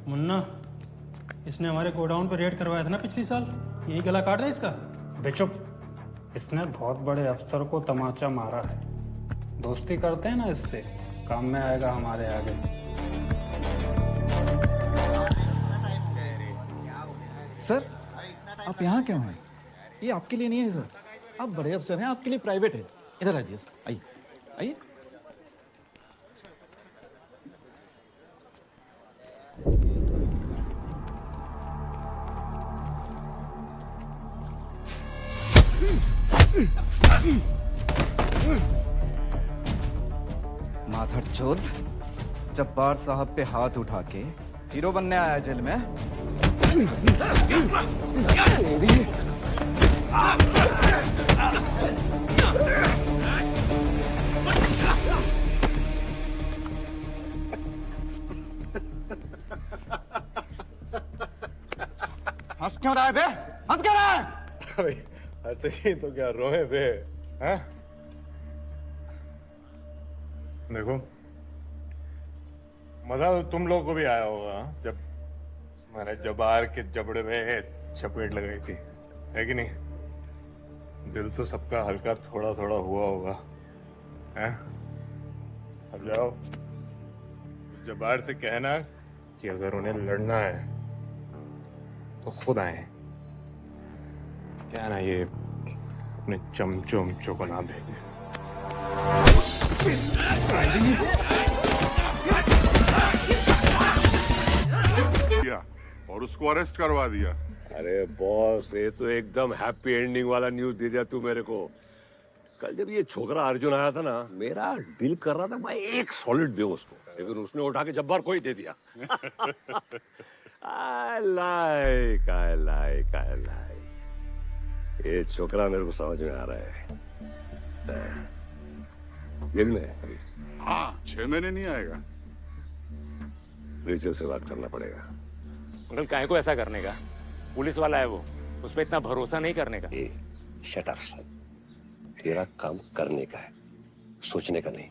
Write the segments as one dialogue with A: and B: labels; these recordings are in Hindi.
A: मुन्ना, इसने हमारे गोडाउन पर रेड करवाया था ना पिछली साल, यही गला काट है इसका।
B: बेचुप, इसने बहुत बड़े अफसर को तमाचा मारा है। दोस्ती करते हैं ना, इससे काम में आएगा हमारे आगे।
C: सर, आप यहाँ क्यों हैं? ये आपके लिए नहीं है सर, आप बड़े अफसर हैं, आपके लिए प्राइवेट है। इधर आइए सर, आइए आइए।
D: माधरचोद, जब्बार साहब पे हाथ उठा के हीरो बनने आया जेल में। हंस क्यों रहा है बे? हंस क्यों रहा है?
E: भाई ऐसे ही तो क्या रोए बे? हैं? देखो, मजा तो तुम लोगों को भी आया होगा जब मैंने जबार के जबड़े में चपेट लगाई थी, है कि नहीं? दिल तो सबका हल्का थोड़ा थोड़ा हुआ होगा, हैं? अब जाओ, जबार से कहना कि अगर उन्हें लड़ना है तो खुद आए। क्या ना, ये अपने चमचों को ना भेजे।
F: और उसको अरेस्ट करवा दिया।
G: अरे बॉस, ये तो एकदम हैप्पी एंडिंग वाला न्यूज दे दिया तू मेरे को। कल जब ये छोकरा अर्जुन आया था ना, मेरा दिल कर रहा था मैं एक सॉलिड दूं उसको, लेकिन उसने उठा के जब्बार को ही दे दिया। I like. ये छोकरा मेरे को समझ में आ रहा है। जेल में?
F: हाँ, 6 महीने नहीं आएगा।
G: रिचल से बात करना पड़ेगा।
H: अंकल, काहे को ऐसा करने का? पुलिस वाला है वो, उस पर इतना भरोसा नहीं करने का।
G: शट अप सन, तेरा काम करने का है, सोचने का नहीं।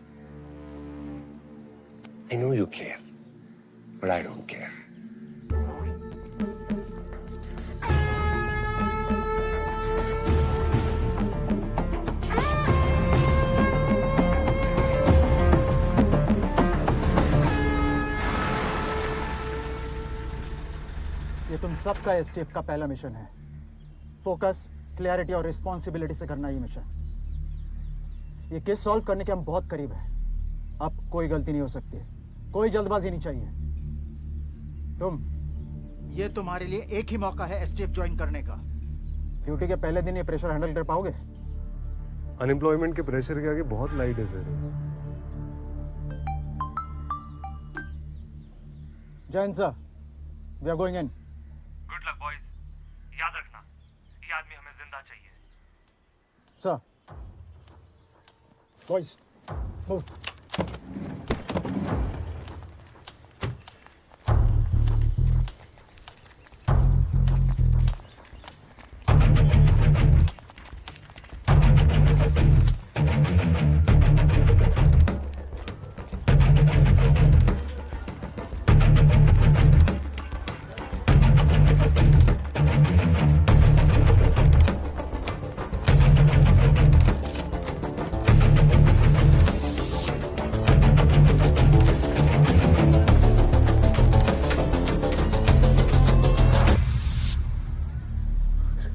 G: I know you care, but I don't care.
C: ये तुम सबका एसटीएफ का पहला मिशन है। फोकस, क्लैरिटी और रिस्पॉन्सिबिलिटी से करना ये मिशन। ये केस सॉल्व करने के हम बहुत करीब हैं। अब कोई गलती नहीं हो सकती है, कोई जल्दबाजी नहीं चाहिए। ये तुम्हारे लिए एक ही मौका है एसटीएफ ज्वाइन करने का। ड्यूटी के पहले दिन ये प्रेशर हैंडल कर पाओगे?
E: अनएम्प्लॉयमेंट के प्रेशर के आगे बहुत लाइट है sir.
C: Jain sir, we are going in.
H: Good luck boys, याद रखना ये आदमी हमें जिंदा चाहिए।
C: Sir, boys move.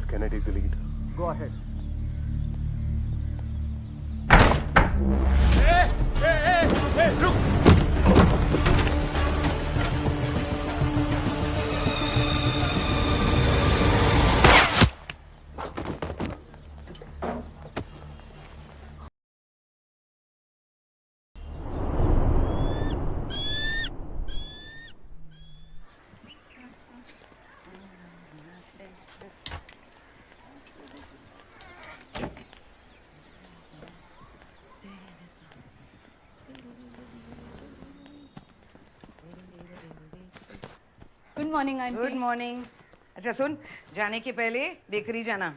E: Can I take the lead?
C: Go ahead.
I: Good morning aunty.
J: Good morning. अच्छा सुन, जाने के पहले बेकरी जाना,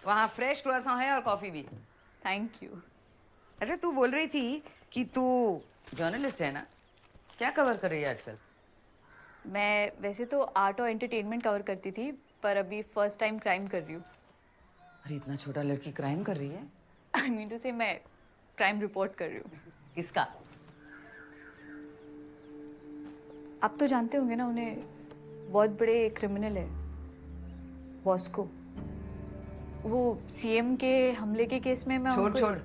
J: वहाँ फ्रेश क्रोएसन है और कॉफी भी।
I: Thank you.
J: अच्छा, तू बोल रही थी कि तू जर्नलिस्ट है ना? क्या कवर कर रही है आजकल?
I: मैं वैसे तो आर्ट और एंटरटेनमेंट कवर करती थी, पर अभी फर्स्ट टाइम क्राइम कर रही हूँ।
J: अरे इतना छोटा लड़की क्राइम कर रही है?
I: आई मीन टू से मैं क्राइम रिपोर्ट कर रही हूँ।
J: किसका?
I: आप तो जानते होंगे ना उन्हें, बहुत बड़े क्रिमिनल है बॉस्को। वो सीएम के हमले के केस में मैं
J: छोड़ छोड़,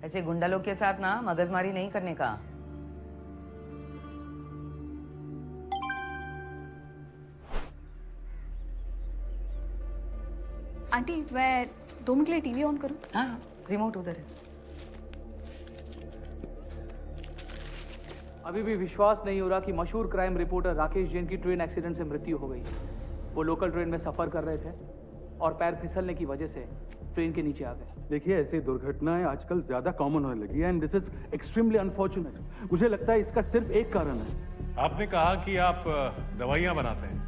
J: ऐसे गुंडा लोग के साथ ना मगजमारी नहीं करने का।
I: आंटी मैं 2 मिनट के लिए टीवी ऑन करूँ?
J: हाँ, रिमोट उधर है।
K: अभी भी विश्वास नहीं हो रहा कि मशहूर क्राइम रिपोर्टर राकेश जैन की ट्रेन एक्सीडेंट से मृत्यु हो गई। वो लोकल ट्रेन में सफर कर रहे थे और पैर फिसलने की वजह से ट्रेन के नीचे आ गए।
L: देखिए, ऐसी दुर्घटनाएं आजकल ज्यादा कॉमन होने लगी है and this is extremely unfortunate. मुझे लगता है इसका सिर्फ एक कारण है।
E: आपने कहा कि आप दवाइयां बनाते हैं,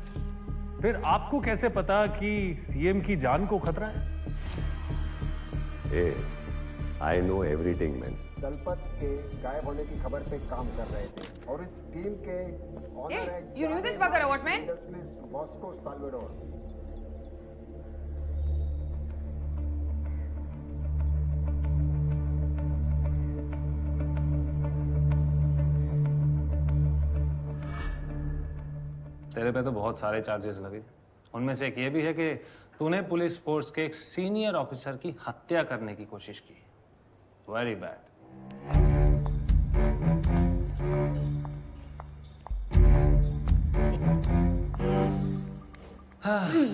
E: फिर आपको कैसे पता कि सीएम की जान को खतरा है?
G: I know everything man.
C: Dalpat के गायब होने की खबर पे काम कर रहे थे और इस टीम के ऑनर है
J: You knew this bugger, what man?
C: Bosco Salvador.
M: तेरे पे तो बहुत सारे चार्जेस लगे। उनमें से एक ये भी है कि तूने पुलिस फोर्स के एक सीनियर ऑफिसर की हत्या करने की कोशिश की। Very bad.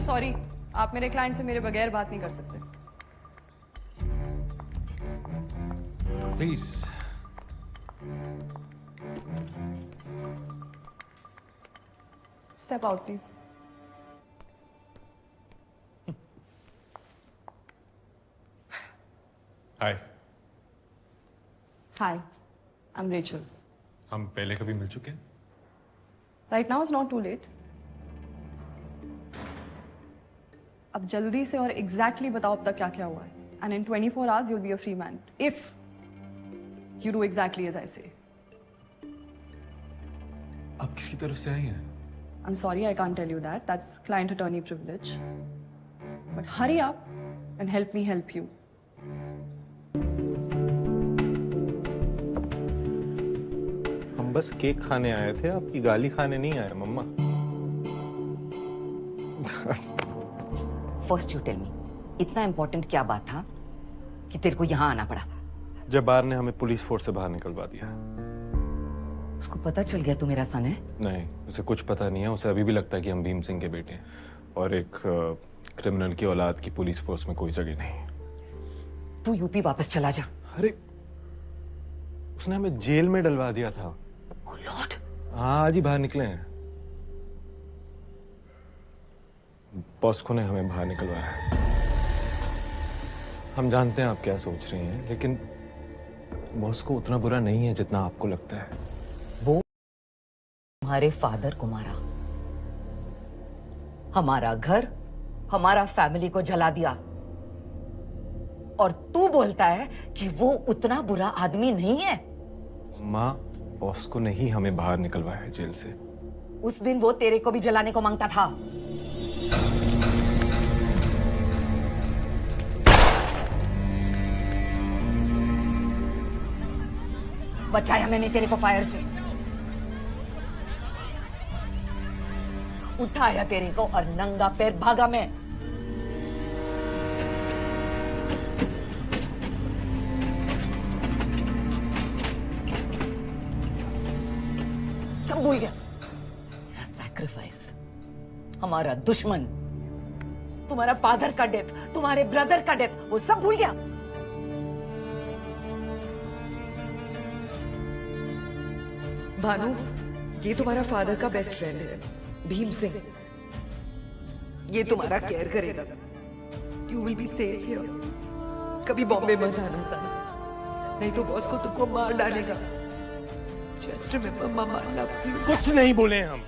I: सॉरी, आप मेरे क्लाइंट से मेरे बगैर बात नहीं कर सकते।
E: Please.
I: Step out please.
E: Hi,
I: hi, I am Rachel.
E: हम पहले कभी मिल चुके हैं?
I: Right now is not too late. अब जल्दी से और एग्जैक्टली बताओ अब तक क्या क्या हुआ है, and in 24 hours you will be a free man if you do exactly as I say.
E: आप किसकी तरफ से आई हैं?
I: I'm sorry, I can't tell you that. That's client attorney privilege. But hurry up and help me help you.
N: हम बस केक खाने आए थे, आपकी गाली खाने नहीं आए मम्मा।
J: फर्स्ट यू टेल मी, इतना इंपॉर्टेंट क्या बात था कि तेरे को यहाँ आना पड़ा?
N: जब्बार ने हमें पुलिस फोर्स से बाहर निकलवा दिया।
J: उसको पता चल गया तू मेरा सन है?
N: नहीं, उसे कुछ पता नहीं है। उसे अभी भी लगता है कि हम भीम सिंह के बेटे हैं और एक क्रिमिनल की औलाद की पुलिस फोर्स में कोई जगह नहीं।
J: तू यूपी वापस चला जा।
N: अरे, उसने हमें जेल में डलवा दिया था।
J: Oh Lord!
N: हाँ, आज ही बाहर निकले हैं। बॉस्को ने हमें बाहर निकलवाया है। हम जानते हैं आप क्या सोच रही हैं, लेकिन बॉस्को उतना बुरा नहीं है जितना आपको लगता है।
J: वो हमारे फादर को मारा, हमारा घर, हमारा फैमिली को जला दिया, और तू बोलता है कि वो उतना बुरा आदमी नहीं है।
N: माँ, बॉस्को ने ही हमें बाहर निकलवाया है जेल से।
J: उस दिन वो तेरे को भी जलाने को मांगता था। बचाया मैंने तेरे को फायर से, उठाया तेरे को और नंगा पैर भागा मैं। सब भूल गया। मेरा सैक्रिफाइस, हमारा दुश्मन, तुम्हारा फादर का डेथ, तुम्हारे ब्रदर का डेथ, वो सब भूल गया।
O: भानु, ये तुम्हारा फादर का बेस्ट फ्रेंड है, भीम सिंह। ये तुम्हारा केयर करेगा। You will be safe here. कभी बॉम्बे मत आना सन, नहीं तो बॉस को तुमको मार डालेगा। Just remember mama loves you.
N: कुछ नहीं बोले हम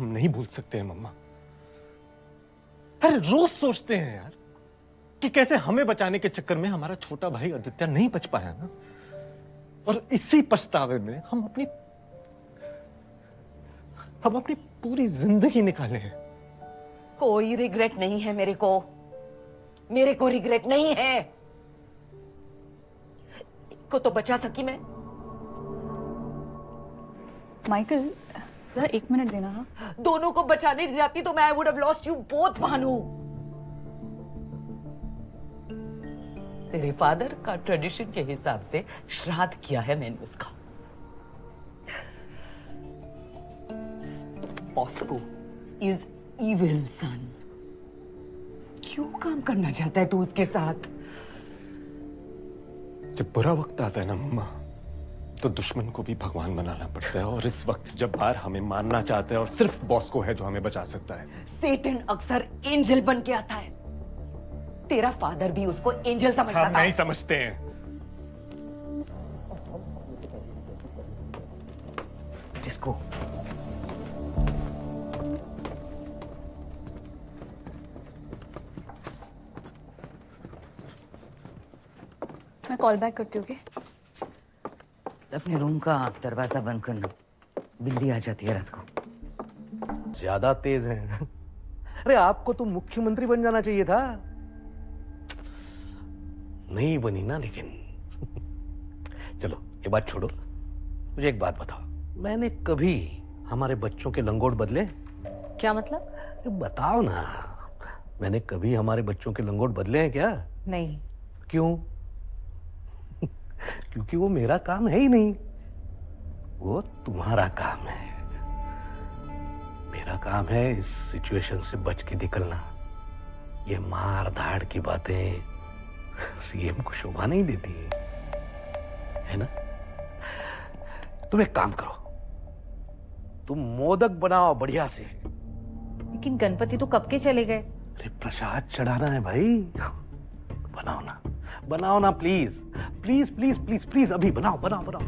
N: नहीं भूल सकते हैं मम्मा। अरे रोज सोचते हैं यार कि कैसे हमें बचाने के चक्कर में हमारा छोटा भाई आदित्य नहीं बच पाया ना, और इसी पछतावे में हम अपनी हम अपनी पूरी जिंदगी निकाले हैं।
J: कोई रिग्रेट नहीं है मेरे को रिग्रेट नहीं है। को तो बचा सकी मैं।
I: माइकल जरा 1 मिनट देना। हाँ,
J: दोनों को बचाने जाती तो मैं I would have lost you both Bhanu. तेरे फादर का ट्रेडिशन के हिसाब से श्राद्ध किया है मैंने उसका। बॉस्को इज इविल सन। क्यों काम करना चाहता है तू उसके साथ?
N: जब बुरा वक्त आता है ना मम्मा, तो दुश्मन को भी भगवान बनाना पड़ता है। और इस वक्त जब बाहर हमें मारना चाहता है और सिर्फ बॉस को है जो हमें बचा सकता है।
J: सेटन अक्सर एंजल बन के आता है। तेरा फादर भी उसको एंजल समझता था।
E: नहीं समझते हैं।
J: जिसको
I: मैं कॉल बैक करती हूँ।
J: अपने रूम का दरवाजा बंद करना, बिल्ली आ जाती है रात को।
P: ज्यादा तेज है। अरे आपको तो मुख्यमंत्री बन जाना चाहिए था। नहीं बनी ना, लेकिन चलो ये बात छोड़ो। मुझे एक बात बताओ, मैंने कभी हमारे बच्चों के लंगोट बदले?
I: क्या मतलब?
P: अरे बताओ ना, मैंने कभी हमारे बच्चों के लंगोट बदले हैं क्या?
I: नहीं।
P: क्यों? क्योंकि वो मेरा काम है ही नहीं, वो तुम्हारा काम है। मेरा काम है इस सिचुएशन से बच के निकलना। ये मार धाड़ की बातें सीएम को शोभा नहीं देती है ना? तुम एक काम करो, तुम मोदक बनाओ बढ़िया से।
I: लेकिन गणपति तो कब के चले गए।
P: अरे प्रसाद चढ़ाना है भाई, बनाओ ना, बनाओ ना please please please please please, अभी बनाओ बनाओ बनाओ।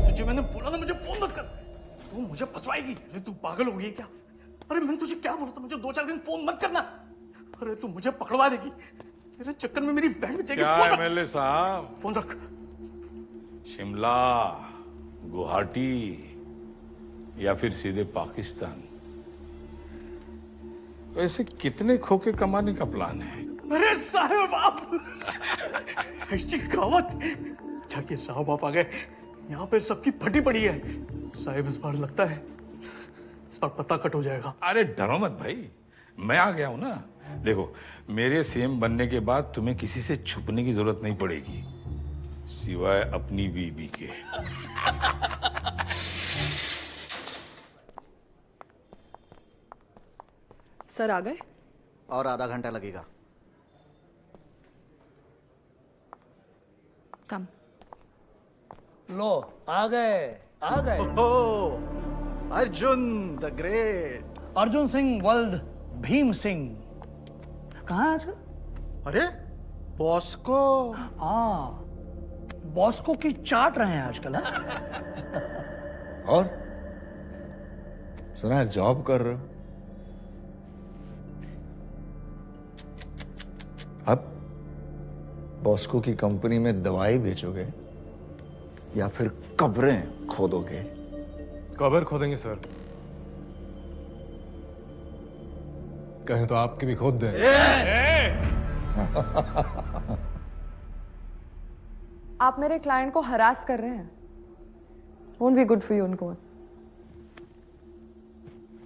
A: तुझे मैंने बोला था मुझे फोन मत कर, तू मुझे फंसवाएगी। अरे तू पागल हो गई क्या? अरे मैंने तुझे क्या बोला था, मुझे 2-4 दिन फोन मत करना। अरे तू मुझे पकड़वा देगी, तेरे चक्कर में मेरी बहन बचेगी।
F: क्या एमएलए साहब?
A: फोन रख।
F: शिमला, गुवाहाटी या फिर सीधे पाकिस्तान, ऐसे कितने खोखे कमाने का प्लान है?
A: अरे साहब आप ऐसी कहावत। जाके साहब आप आ गए, यहाँ पे सबकी फटी पड़ी है। साहब इस बार लगता है इस बार पत्ता कट हो जाएगा।
F: अरे डरो मत भाई, मैं आ गया हूं ना। देखो, मेरे सीएम बनने के बाद तुम्हें किसी से छुपने की जरूरत नहीं पड़ेगी, सिवाय अपनी बीबी के।
O: सर आ गए?
C: और आधा घंटा लगेगा।
I: कम।
P: लो आ गए आ गए। Arjun the great, Arjun Singh world Bhim Singh. कहाँ आजकल? अरे बॉस्को। हाँ, बॉस्को की चाट रहे हैं आजकल।
Q: और सुना है जॉब कर रहे हो? अब बॉस्को की कंपनी में दवाई बेचोगे या फिर कब्रें खोदोगे?
N: कबर खोदेंगे सर, कहें तो आपके भी खोद दें।
O: आप मेरे क्लाइंट को हरास कर रहे हैं। Won't be good for you उनको।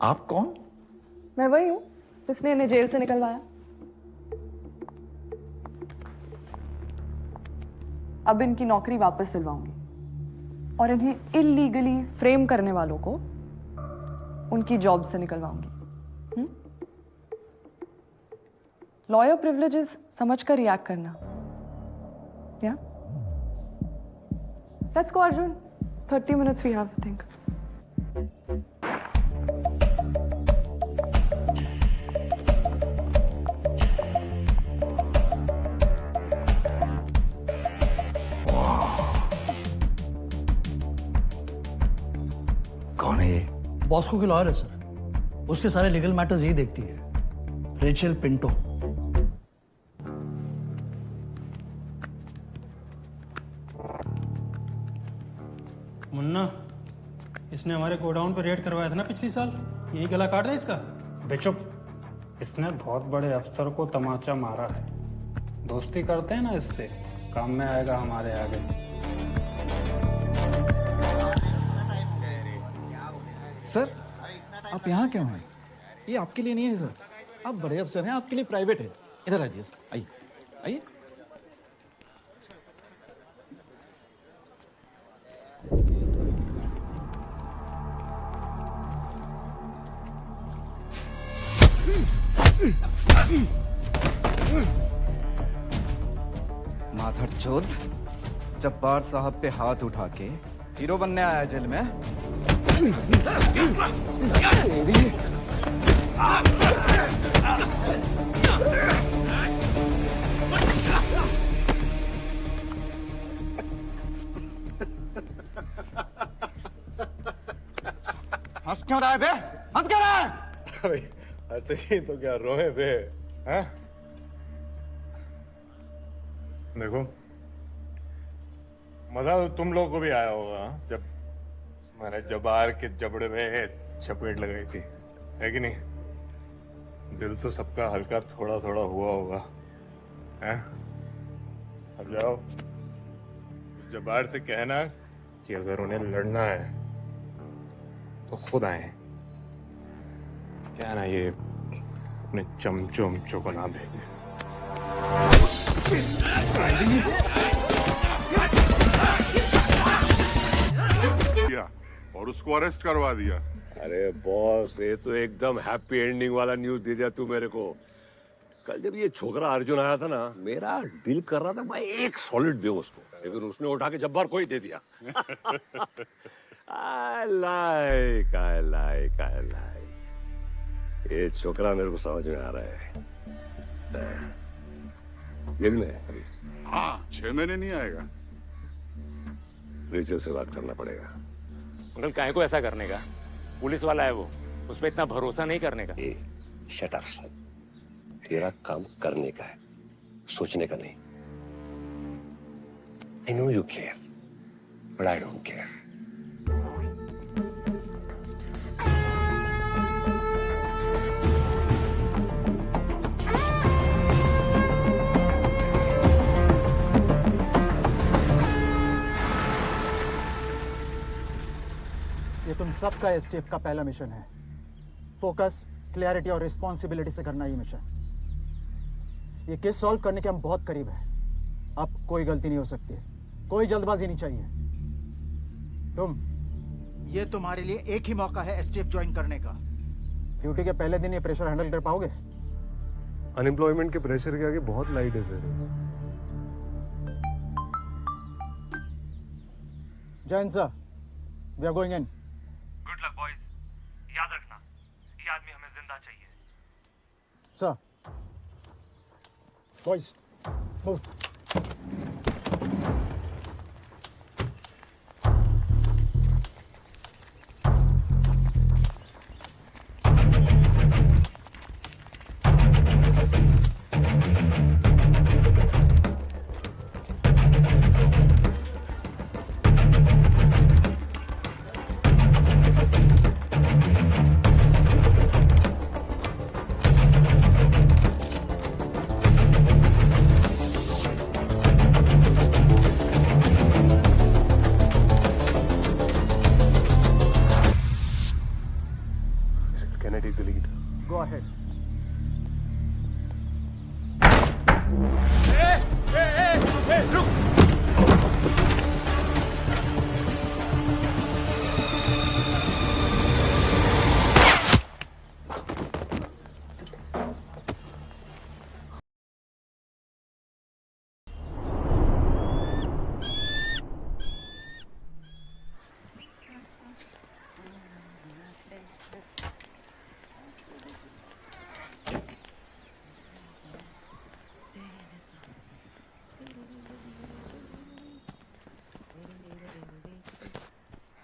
Q: आप कौन?
O: मैं वही हूँ जिसने इन्हें जेल से निकलवाया। अब इनकी नौकरी वापस दिलवाऊंगी और इन्हें इलीगली फ्रेम करने वालों को उनकी जॉब से निकलवाऊंगी। लॉयर प्रिविलेजेस समझकर रिएक्ट करना। या let's go Arjun, 30 minutes we have to think.
Q: कौन है ये?
P: बॉस्को की लॉयर है सर, उसके सारे लीगल मैटर्स यही देखती है, रेचल पिंटो।
B: मुन्ना, इसने हमारे गोडाउन पर रेड करवाया था ना पिछली साल, यही गला काट दे इसका। बेचुप, इसने बहुत बड़े अफसर को तमाचा मारा है। दोस्ती करते हैं ना इससे, काम में आएगा हमारे आगे।
C: सर, आप यहाँ क्यों हैं? ये आपके लिए नहीं है सर, आप बड़े अफसर हैं, आपके लिए प्राइवेट है। इधर आइए सर, आइए आइए।
D: माधर चौथ, जब्बार साहब पे हाथ उठा के हीरो बनने आया जेल में। हंस क्यों रहा है बे? हंस क्यों रहा है?
E: ऐसे ही तो क्या रोए बे? हैं? देखो, मजा तो तुम लोगों को भी आया होगा जब मैंने जबार के जबड़े में चपेट लगाई थी, है कि नहीं? दिल तो सबका हल्का थोड़ा थोड़ा हुआ होगा, हैं? अब जाओ, जबार से कहना कि अगर उन्हें लड़ना है तो खुद आए। क्या ना, ये अपने चमचों को ना भेजे।
R: और उसको अरेस्ट करवा दिया।
G: अरे बॉस, ये तो एकदम हैप्पी एंडिंग वाला न्यूज दे दिया तू मेरे को। कल जब ये छोकरा अर्जुन आया था ना, मेरा दिल कर रहा था मैं एक सॉलिड दे उसको, लेकिन उसने उठा के जब्बार को ही दे दिया। I like. ये छोकरा मेरे को समझ में आ रहा है। जेल में अभी?
R: हाँ, 6 महीने नहीं आएगा।
G: रेचल से बात करना पड़ेगा।
H: अंकल, काहे को ऐसा करने का? पुलिस वाला है वो, उस पर इतना भरोसा नहीं करने का।
G: शट अप सन, तेरा काम करने का है, सोचने का नहीं। I know you care, but I don't care.
C: ये तुम सबका एसटीएफ का पहला मिशन है। फोकस, क्लैरिटी और रिस्पॉन्सिबिलिटी से करना ये मिशन। ये केस सॉल्व करने के हम बहुत करीब हैं। अब कोई गलती नहीं हो सकती, कोई जल्दबाजी नहीं चाहिए। तुम,
S: ये तुम्हारे लिए एक ही मौका है एसटीएफ ज्वाइन करने का।
C: ड्यूटी के पहले दिन ये प्रेशर हैंडल कर पाओगे?
L: अनएम्प्लॉयमेंट के प्रेशर के आगे बहुत लाइट है sir.
C: Jain sir, we are going in.
K: Good luck boys, याद रखना ये आदमी हमें जिंदा चाहिए।
C: Sir, boys move.
L: Can I take the lead?
C: Go ahead.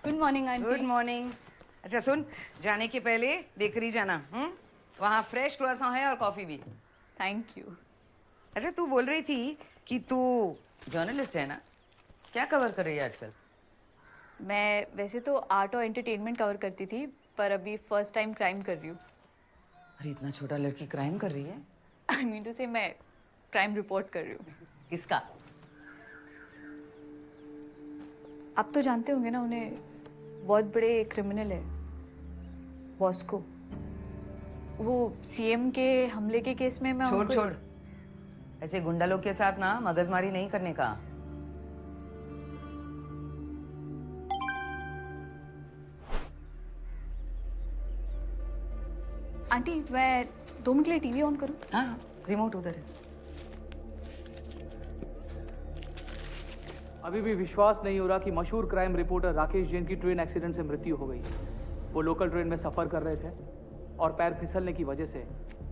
I: Good morning aunty.
J: Good morning. अच्छा सुन, जाने के पहले बेकरी जाना, वहाँ फ्रेश क्रोएसन है और कॉफी भी।
I: Thank you.
J: अच्छा, तू बोल रही थी कि तू जर्नलिस्ट है ना? क्या कवर कर रही है आजकल?
I: मैं वैसे तो आर्ट और एंटरटेनमेंट कवर करती थी, पर अभी फर्स्ट टाइम क्राइम कर रही हूँ।
J: अरे इतना छोटा लड़की क्राइम कर रही है?
I: आई मीन टू से मैं क्राइम रिपोर्ट कर रही हूँ।
J: किसका?
I: आप तो जानते होंगे ना उन्हें, बहुत बड़े क्रिमिनल है बॉस्को। वो सीएम के हमले के केस में मैं
J: छोड़ छोड़, ऐसे गुंडा लोग के साथ ना मगजमारी नहीं करने का।
I: आंटी मैं 2 मिनट के लिए टीवी ऑन करूं?
J: हाँ, रिमोट उधर है।
K: अभी भी विश्वास नहीं हो रहा कि मशहूर क्राइम रिपोर्टर राकेश जैन की ट्रेन एक्सीडेंट से मृत्यु हो गई। वो लोकल ट्रेन में सफर कर रहे थे और पैर फिसलने की वजह से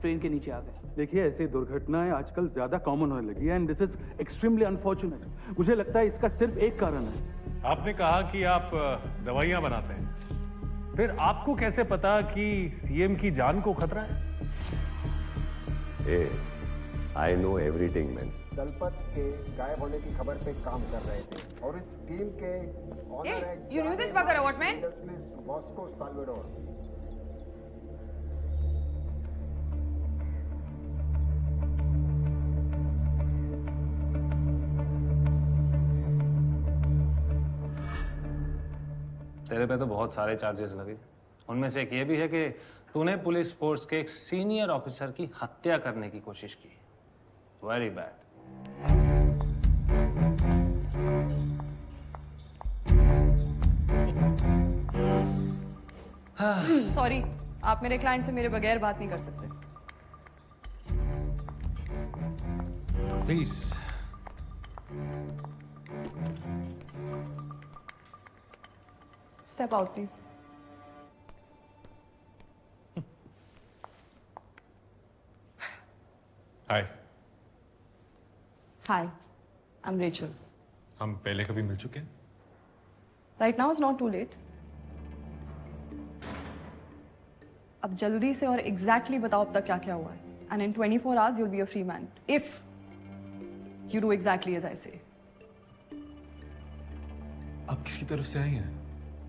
K: ट्रेन के नीचे आ गए।
L: देखिए, ऐसी दुर्घटनाएं आजकल ज्यादा कॉमन होने लगी है and this is extremely unfortunate. मुझे लगता है इसका सिर्फ एक कारण है।
G: आपने कहा कि आप दवाइयां बनाते हैं, फिर आपको कैसे पता कि सीएम की जान को खतरा है?
P: I know everything man.
C: Dalpat के गायब होने की खबर पे काम कर रहे थे और इस टीम के ऑनर है
J: you knew this bugger, what man?
C: Bosco Salvador.
M: तेरे पे तो बहुत सारे चार्जेस लगे। उनमें से एक ये भी है कि तूने पुलिस फोर्स के एक सीनियर ऑफिसर की हत्या करने की कोशिश की। Very bad.
O: सॉरी, आप मेरे क्लाइंट से मेरे बगैर बात नहीं कर सकते।
M: Please.
O: Step out please.
N: Hi.
O: Hi, I am Rachel.
N: हम पहले कभी मिल चुके हैं?
O: Right now is not too late. अब जल्दी से और एग्जैक्टली बताओ अब तक क्या क्या हुआ है, and in 24 hours you'll be a free man if you do exactly as I say.
N: आप किसकी तरफ से आई हैं?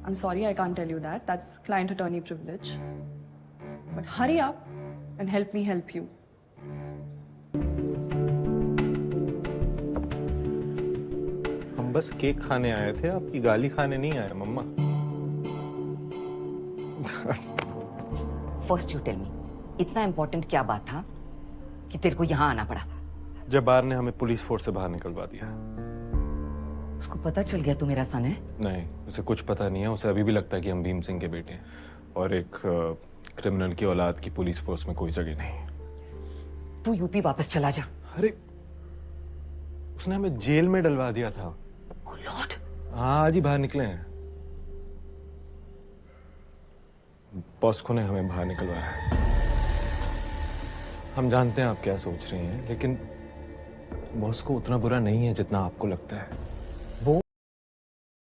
O: I'm sorry, I can't tell you that. That's client attorney privilege. But hurry up and help me help you.
N: हम बस केक खाने आए थे, आपकी गाली खाने नहीं आए मम्मा।
J: फर्स्ट यू टेल मी, इतना इंपॉर्टेंट क्या बात था कि तेरे को यहाँ आना पड़ा?
N: जब्बार ने हमें पुलिस फोर्स से बाहर निकलवा दिया।
J: उसको पता चल गया तू मेरा सन है?
N: नहीं, उसे कुछ पता नहीं है। उसे अभी भी लगता है कि हम भीम सिंह के बेटे हैं और एक क्रिमिनल की औलाद की पुलिस फोर्स में कोई जगह नहीं।
J: तू यूपी वापस चला जा।
N: अरे उसने हमें जेल में डलवा दिया था।
J: Oh Lord!
N: हाँ, आज ही बाहर निकले हैं। बॉस्को ने हमें बाहर निकलवाया है। हम जानते हैं आप क्या सोच रही हैं, लेकिन बॉस्को उतना बुरा नहीं है जितना आपको लगता है।
J: वो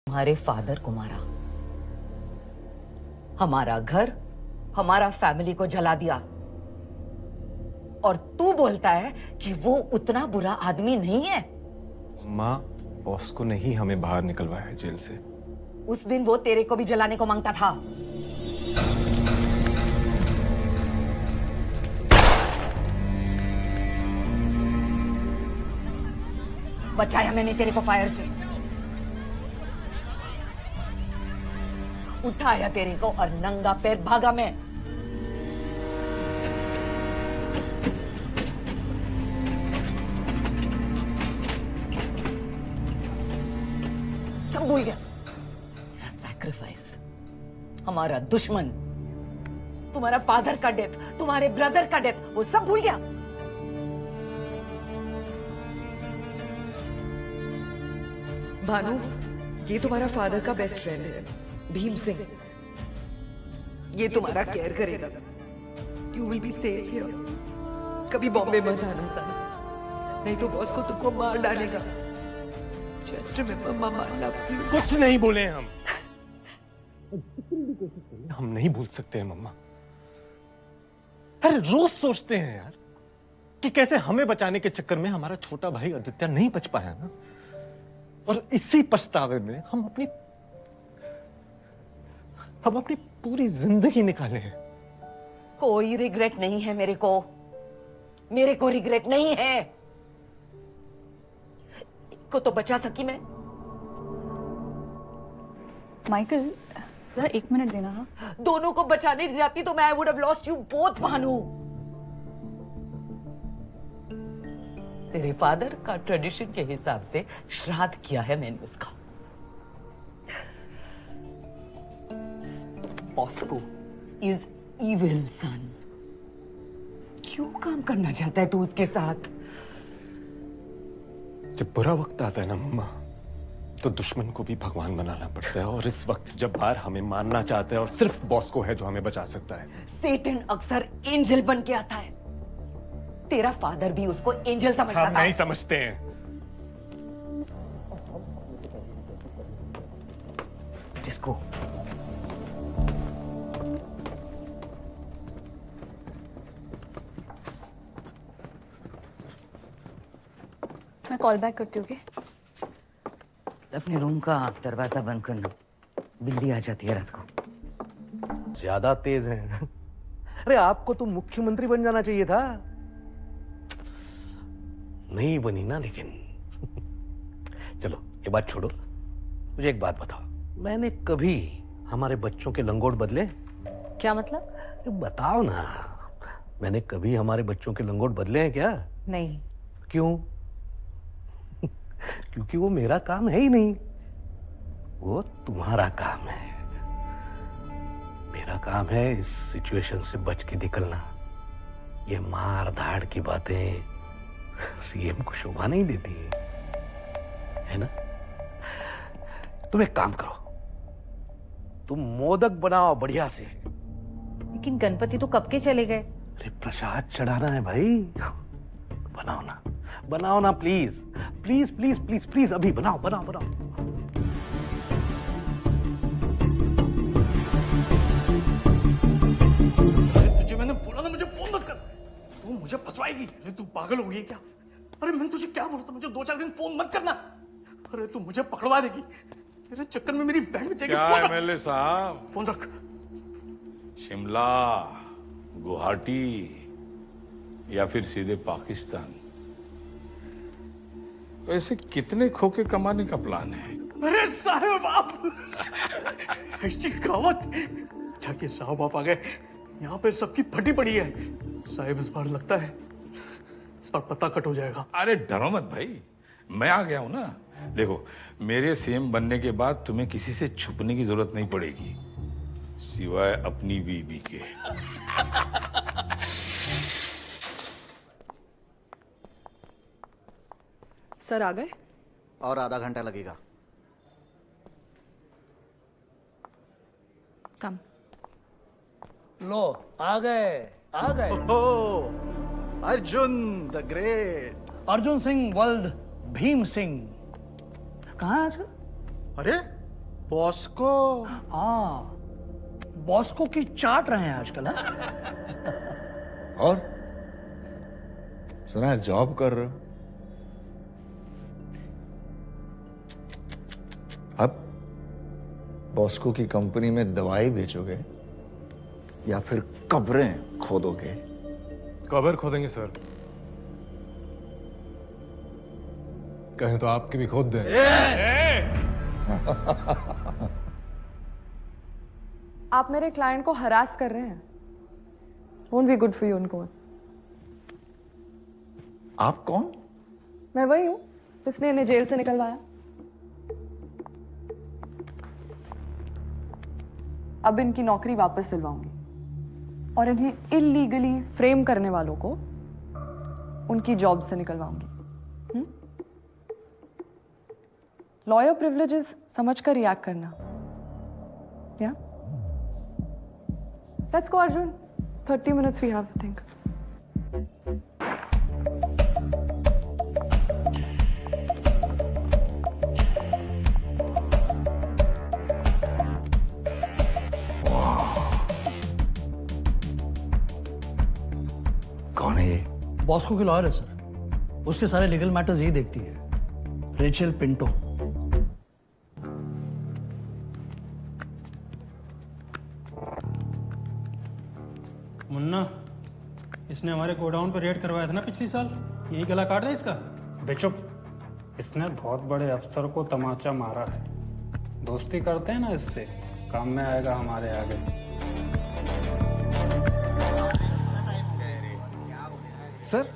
J: हमारे फादर को मारा, हमारा घर, हमारा फैमिली को जला दिया, और तू बोलता है कि वो उतना बुरा आदमी नहीं है।
N: माँ, बॉस्को ने ही हमें बाहर निकलवाया है जेल से।
J: उस दिन वो तेरे को भी जलाने को मांगता था। बचाया मैंने तेरे को फायर से, उठाया तेरे को और नंगा पैर भागा मैं। सब भूल गया। मेरा सैक्रिफाइस, हमारा दुश्मन, तुम्हारा फादर का डेथ, तुम्हारे ब्रदर का डेथ, वो सब भूल गया।
O: भानु, ये तुम्हारा फादर का बेस्ट फ्रेंड है, भीम सिंह। ये तुम्हारा केयर करेगा। You will be safe here. कभी बॉम्बे मत आना सन, नहीं तो बॉस को तुमको मार डालेगा। Just remember mama loves you.
N: कुछ नहीं बोले हम। हम नहीं भूल सकते हैं मम्मा। अरे रोज सोचते हैं यार कि कैसे हमें बचाने के चक्कर में हमारा छोटा भाई आदित्य नहीं बच पाया ना, और इसी पछतावे में हम अपनी
P: हम अपनी पूरी जिंदगी निकाले हैं।
J: कोई रिग्रेट नहीं है मेरे को रिग्रेट नहीं है। को तो बचा सकी मैं।
I: माइकल जरा 1 मिनट देना। हाँ,
J: दोनों को बचाने जाती तो मैं I would have lost you both Bhanu. तेरे फादर का ट्रेडिशन के हिसाब से श्राद्ध किया है मैंने उसका। बॉस्को इज इविल सन। क्यों काम करना चाहता है तू उसके साथ?
N: जब बुरा वक्त आता है ना मम्मा, तो दुश्मन को भी भगवान बनाना पड़ता है। और इस वक्त जब बाहर हमें मारना चाहता है और सिर्फ बॉस को है जो हमें बचा सकता है।
J: सेटन अक्सर एंजल बन के आता है। तेरा फादर भी उसको एंजल समझता
N: हम
J: था।
N: नहीं समझते हैं।
J: जिसको
I: मैं कॉल बैक करती हूँ।
J: अपने रूम का दरवाजा बंद करना, बिल्ली आ जाती है रात को।
P: ज्यादा तेज है। अरे आपको तो मुख्यमंत्री बन जाना चाहिए था। नहीं बनी ना लेकिन। चलो ये बात छोड़ो, मुझे एक बात बताओ, मैंने कभी हमारे बच्चों के लंगोट बदले?
I: क्या मतलब?
P: बताओ ना, मैंने कभी हमारे बच्चों के लंगोट बदले हैं क्या?
I: नहीं।
P: क्यों? क्योंकि वो मेरा काम है ही नहीं, वो तुम्हारा काम है। मेरा काम है इस सिचुएशन से बच के निकलना। ये मार धाड़ की बातें सीएम को शोभा नहीं देती है ना? तुम एक काम करो, तुम मोदक बनाओ बढ़िया से।
I: लेकिन गणपति तो कब के चले गए।
P: अरे प्रसाद चढ़ाना है भाई, बनाओ ना please please please please please, अभी बनाओ बनाओ बनाओ।
A: तुझे मैंने बोला था मुझे फोन मत कर, तू मुझे फंसवाएगी। अरे तू पागल हो गई क्या? अरे मैंने तुझे क्या बोला था, मुझे 2-4 दिन फोन मत करना। अरे तू मुझे पकड़वा देगी, तेरे चक्कर में मेरी बहन बचेगी।
F: क्या एमएलए साहब?
A: फोन रख।
F: शिमला, गुवाहाटी या फिर सीधे पाकिस्तान? वैसे कितने खोखे कमाने का प्लान है?
A: अरे साहब आप ऐसी कहावत। जाके साहब आप आ गए, यहाँ पे सबकी फटी पड़ी है। साहब इस बार लगता है इस बार पत्ता कट हो जाएगा।
F: अरे डरो मत भाई, मैं आ गया हूं ना। देखो, मेरे सीएम बनने के बाद तुम्हें किसी से छुपने की जरूरत नहीं पड़ेगी, सिवाय अपनी बीबी के।
O: सर आ गए?
S: और आधा घंटा लगेगा।
I: कम।
S: लो आ गए। Arjun the great,
A: Arjun Singh world Bhim Singh कहाँ है आजकल?
S: अरे बॉस्को।
A: हाँ, बॉस्को की चाट रहे हैं आजकल।
Q: और सुना है जॉब कर रहे हो? अब बॉस्को की कंपनी में दवाई बेचोगे या फिर कब्रें खोदोगे?
N: कबर खोदेंगे सर, कहें तो आपकी भी खोद दें।
O: आप मेरे क्लाइंट को हरास कर रहे हैं। Won't be good for you उनको।
Q: आप कौन?
O: मैं वही हूं जिसने इन्हें जेल से निकलवाया। अब इनकी नौकरी वापस दिलवाऊंगी और इन्हें इल्लीगली फ्रेम करने वालों को उनकी जॉब से निकलवाऊंगी। लॉयर प्रिविलेजेस समझकर रिएक्ट करना। या let's go Arjun, 30 minutes we have to think.
Q: कौन है ये?
A: बॉस्को की लॉयर है सर, उसके सारे लीगल मैटर्स यही देखती है। Rachel Pinto.
B: इसने हमारे गोडाउन पर रेड करवाया था ना पिछली साल, यही गला काट दे इसका। बेचुप, इसने बहुत बड़े अफसर को तमाचा मारा है। दोस्ती करते हैं ना इससे, काम में आएगा हमारे आगे।
C: सर,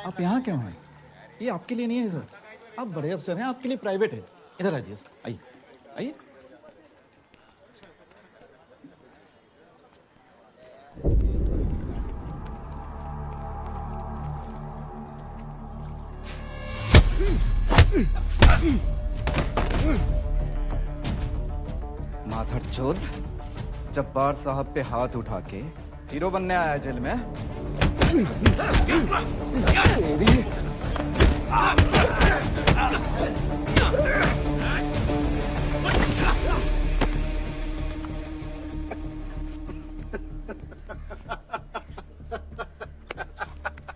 C: आप यहाँ क्यों हैं? ये आपके लिए नहीं है सर, आप बड़े अफसर हैं, आपके लिए प्राइवेट है। इधर आइए सर, आइए आइए।
D: माधर चौथ जब्बार साहब पे हाथ उठा के हीरो बनने आया जेल में।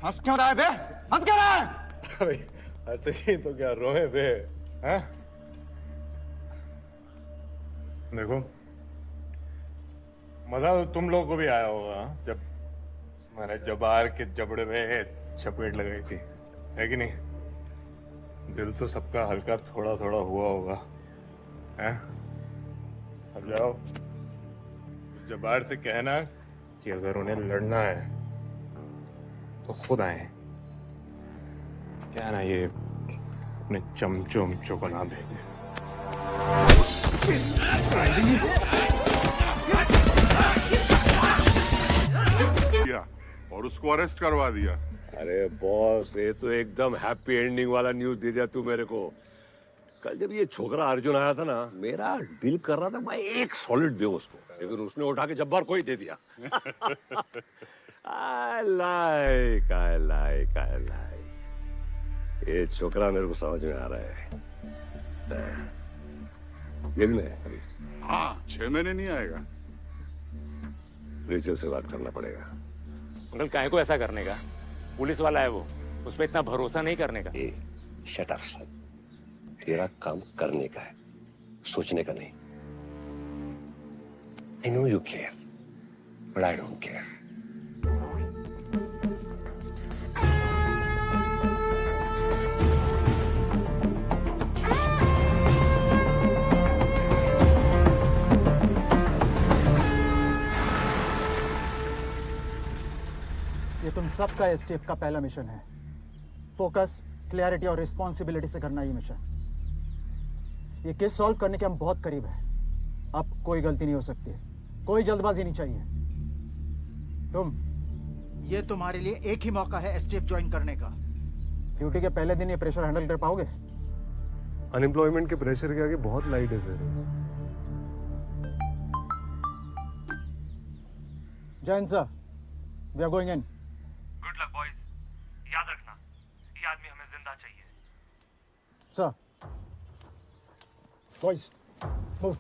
C: हंस क्यों रहा है बे? हंस क्यों रहा है?
E: अबे ऐसे ही तो क्या रोए बे, हैं? देखो मजा तो तुम लोगों को भी आया होगा जब मैंने जबार के जबड़े में चपेट लगाई थी, है कि नहीं? दिल तो सबका हल्का थोड़ा थोड़ा हुआ होगा, हैं? अब जाओ जबार से कहना कि अगर उन्हें लड़ना है तो खुद आए, क्या ना ये अपने चमचों उमचों को ना भेजे।
R: और उसको अरेस्ट करवा दिया।
G: अरे बॉस, ये तो एकदम हैप्पी एंडिंग वाला न्यूज दे दिया तू मेरे को। कल जब ये छोकरा अर्जुन आया था ना, मेरा दिल कर रहा था मैं एक सॉलिड दूं उसको, लेकिन उसने उठा के जब्बार को ही दे दिया। I like. ये छोकरा मेरे को समझ में आ रहा है। जेल में है अभी।
R: हाँ, 6 महीने नहीं आएगा।
G: रिचल से बात करना पड़ेगा।
H: अंकल काहे को ऐसा करने का? पुलिस वाला है वो, उस पर इतना भरोसा नहीं करने का।
G: शट अप सन, तेरा काम करने का है, सोचने का नहीं। I know you care, but I don't care.
C: ये तुम सबका एसटीएफ का पहला मिशन है। फोकस, क्लैरिटी और रिस्पॉन्सिबिलिटी से करना ये मिशन। ये केस सॉल्व करने के हम बहुत करीब हैं। अब कोई गलती नहीं हो सकती है, कोई जल्दबाजी नहीं चाहिए। तुम,
S: ये तुम्हारे लिए एक ही मौका है एसटीएफ ज्वाइन करने का।
C: ड्यूटी के पहले दिन ये प्रेशर हैंडल कर पाओगे?
L: अनएम्प्लॉयमेंट के प्रेशर के आगे बहुत लाइट है sir.
C: Jain sir, we are going in.
K: Good luck boys, याद रखना ये आदमी हमें जिंदा चाहिए।
C: Sir, boys move.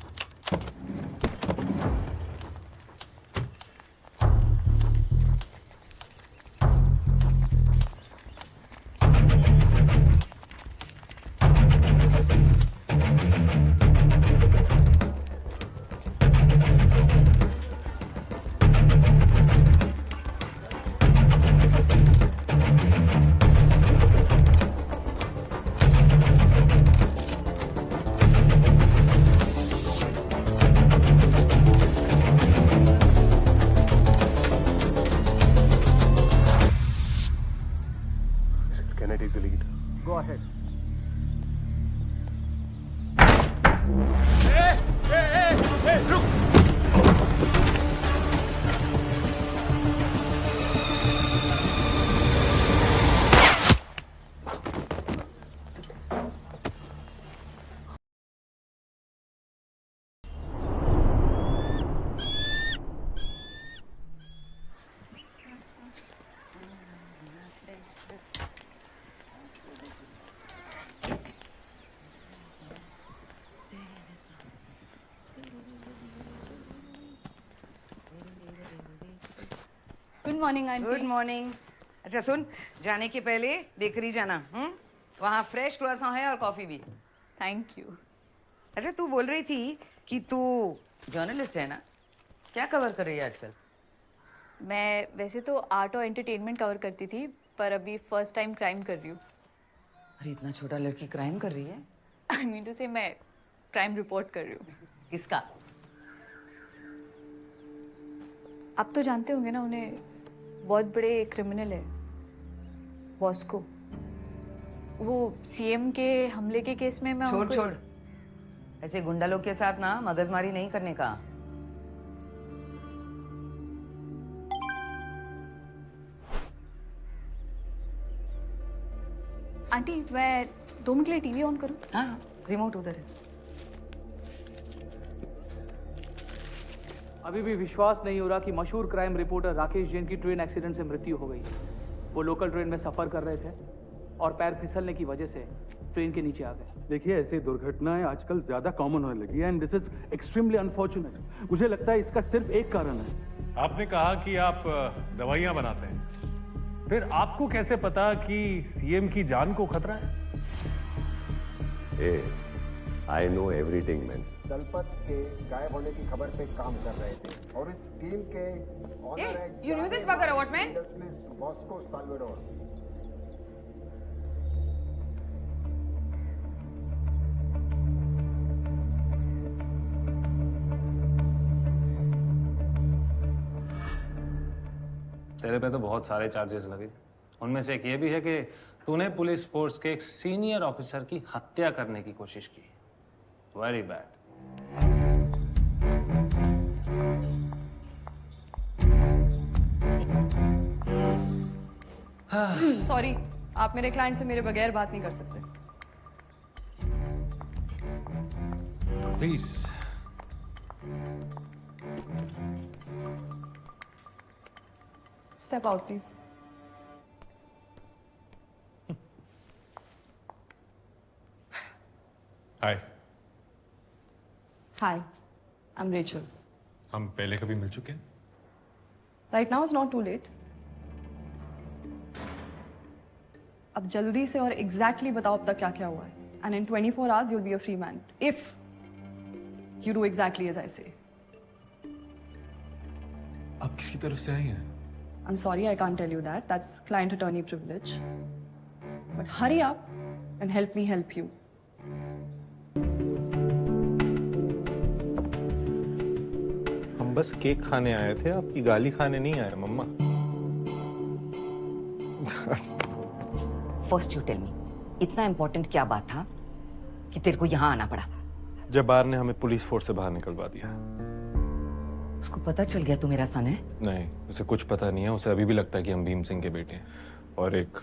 L: Can I take the lead?
C: Go ahead.
I: Good morning aunty.
J: Good morning. अच्छा सुन, जाने के पहले बेकरी जाना, वहाँ फ्रेश क्रोएसन है और कॉफी भी।
I: Thank you.
J: अच्छा तू बोल रही थी कि तू जर्नलिस्ट है ना, क्या कवर कर रही है आजकल?
I: मैं वैसे तो आर्ट और एंटरटेनमेंट कवर करती थी, पर अभी फर्स्ट टाइम क्राइम कर रही हूँ।
J: अरे इतना छोटा लड़की क्राइम कर रही है?
I: आई मीन टू से मैं क्राइम रिपोर्ट कर रही हूँ।
J: किसका?
I: आप तो जानते होंगे ना उन्हें, बहुत बड़े क्रिमिनल है बॉस्को। वो सीएम के हमले के केस में मैं
J: छोड़ ऐसे गुंडा लोग के साथ ना मगजमारी नहीं करने का।
I: आंटी मैं 2 मिनट के लिए टीवी ऑन करूं?
J: हाँ, रिमोट उधर है।
K: अभी भी विश्वास नहीं हो रहा कि मशहूर क्राइम रिपोर्टर राकेश जैन की ट्रेन एक्सीडेंट से मृत्यु हो गई। वो लोकल ट्रेन में सफर कर रहे थे और पैर फिसलने की वजह से ट्रेन के नीचे आ गए।
L: देखिए, ऐसी दुर्घटनाएं आजकल ज्यादा कॉमन होने लगी है and this is extremely unfortunate. मुझे लगता है इसका सिर्फ एक कारण है।
G: आपने कहा कि आप दवाइयां बनाते हैं, फिर आपको कैसे पता कि सीएम की जान को खतरा है?
P: I know everything man.
C: Dalpat के गायब होने की खबर पे काम कर रहे थे और इस टीम के ऑनर है
J: You knew this bugger, what man?
C: Bosco Salvador.
M: तेरे पे तो बहुत सारे चार्जेस लगे। उनमें से एक ये भी है कि तूने पुलिस फोर्स के एक सीनियर ऑफिसर की हत्या करने की कोशिश की। Very bad.
O: सॉरी, आप मेरे क्लाइंट से मेरे बगैर बात नहीं कर सकते।
M: Please.
O: Step out please.
N: Hi.
O: Hi, I am Rachel.
N: हम पहले कभी मिल चुके हैं?
O: Right now is not too late. अब जल्दी से और एग्जैक्टली बताओ अब तक क्या क्या हुआ है, and in 24 hours you will be a free man if you do exactly as I say.
N: आप किसकी तरफ से आई हैं?
O: I'm sorry, I can't tell you that. That's client attorney privilege. But hurry up and help me help you.
N: हम बस केक खाने आए थे, आपकी गाली खाने नहीं आए मम्मा।
J: फर्स्ट यू टेल मी, इतना इंपॉर्टेंट क्या बात था कि तेरे को यहाँ आना पड़ा?
N: जब्बार ने हमें पुलिस फोर्स से बाहर निकलवा दिया।
J: उसको पता चल गया तू मेरा सन है?
N: नहीं, उसे कुछ पता नहीं है। उसे अभी भी लगता है कि हम भीम सिंह के बेटे हैं और एक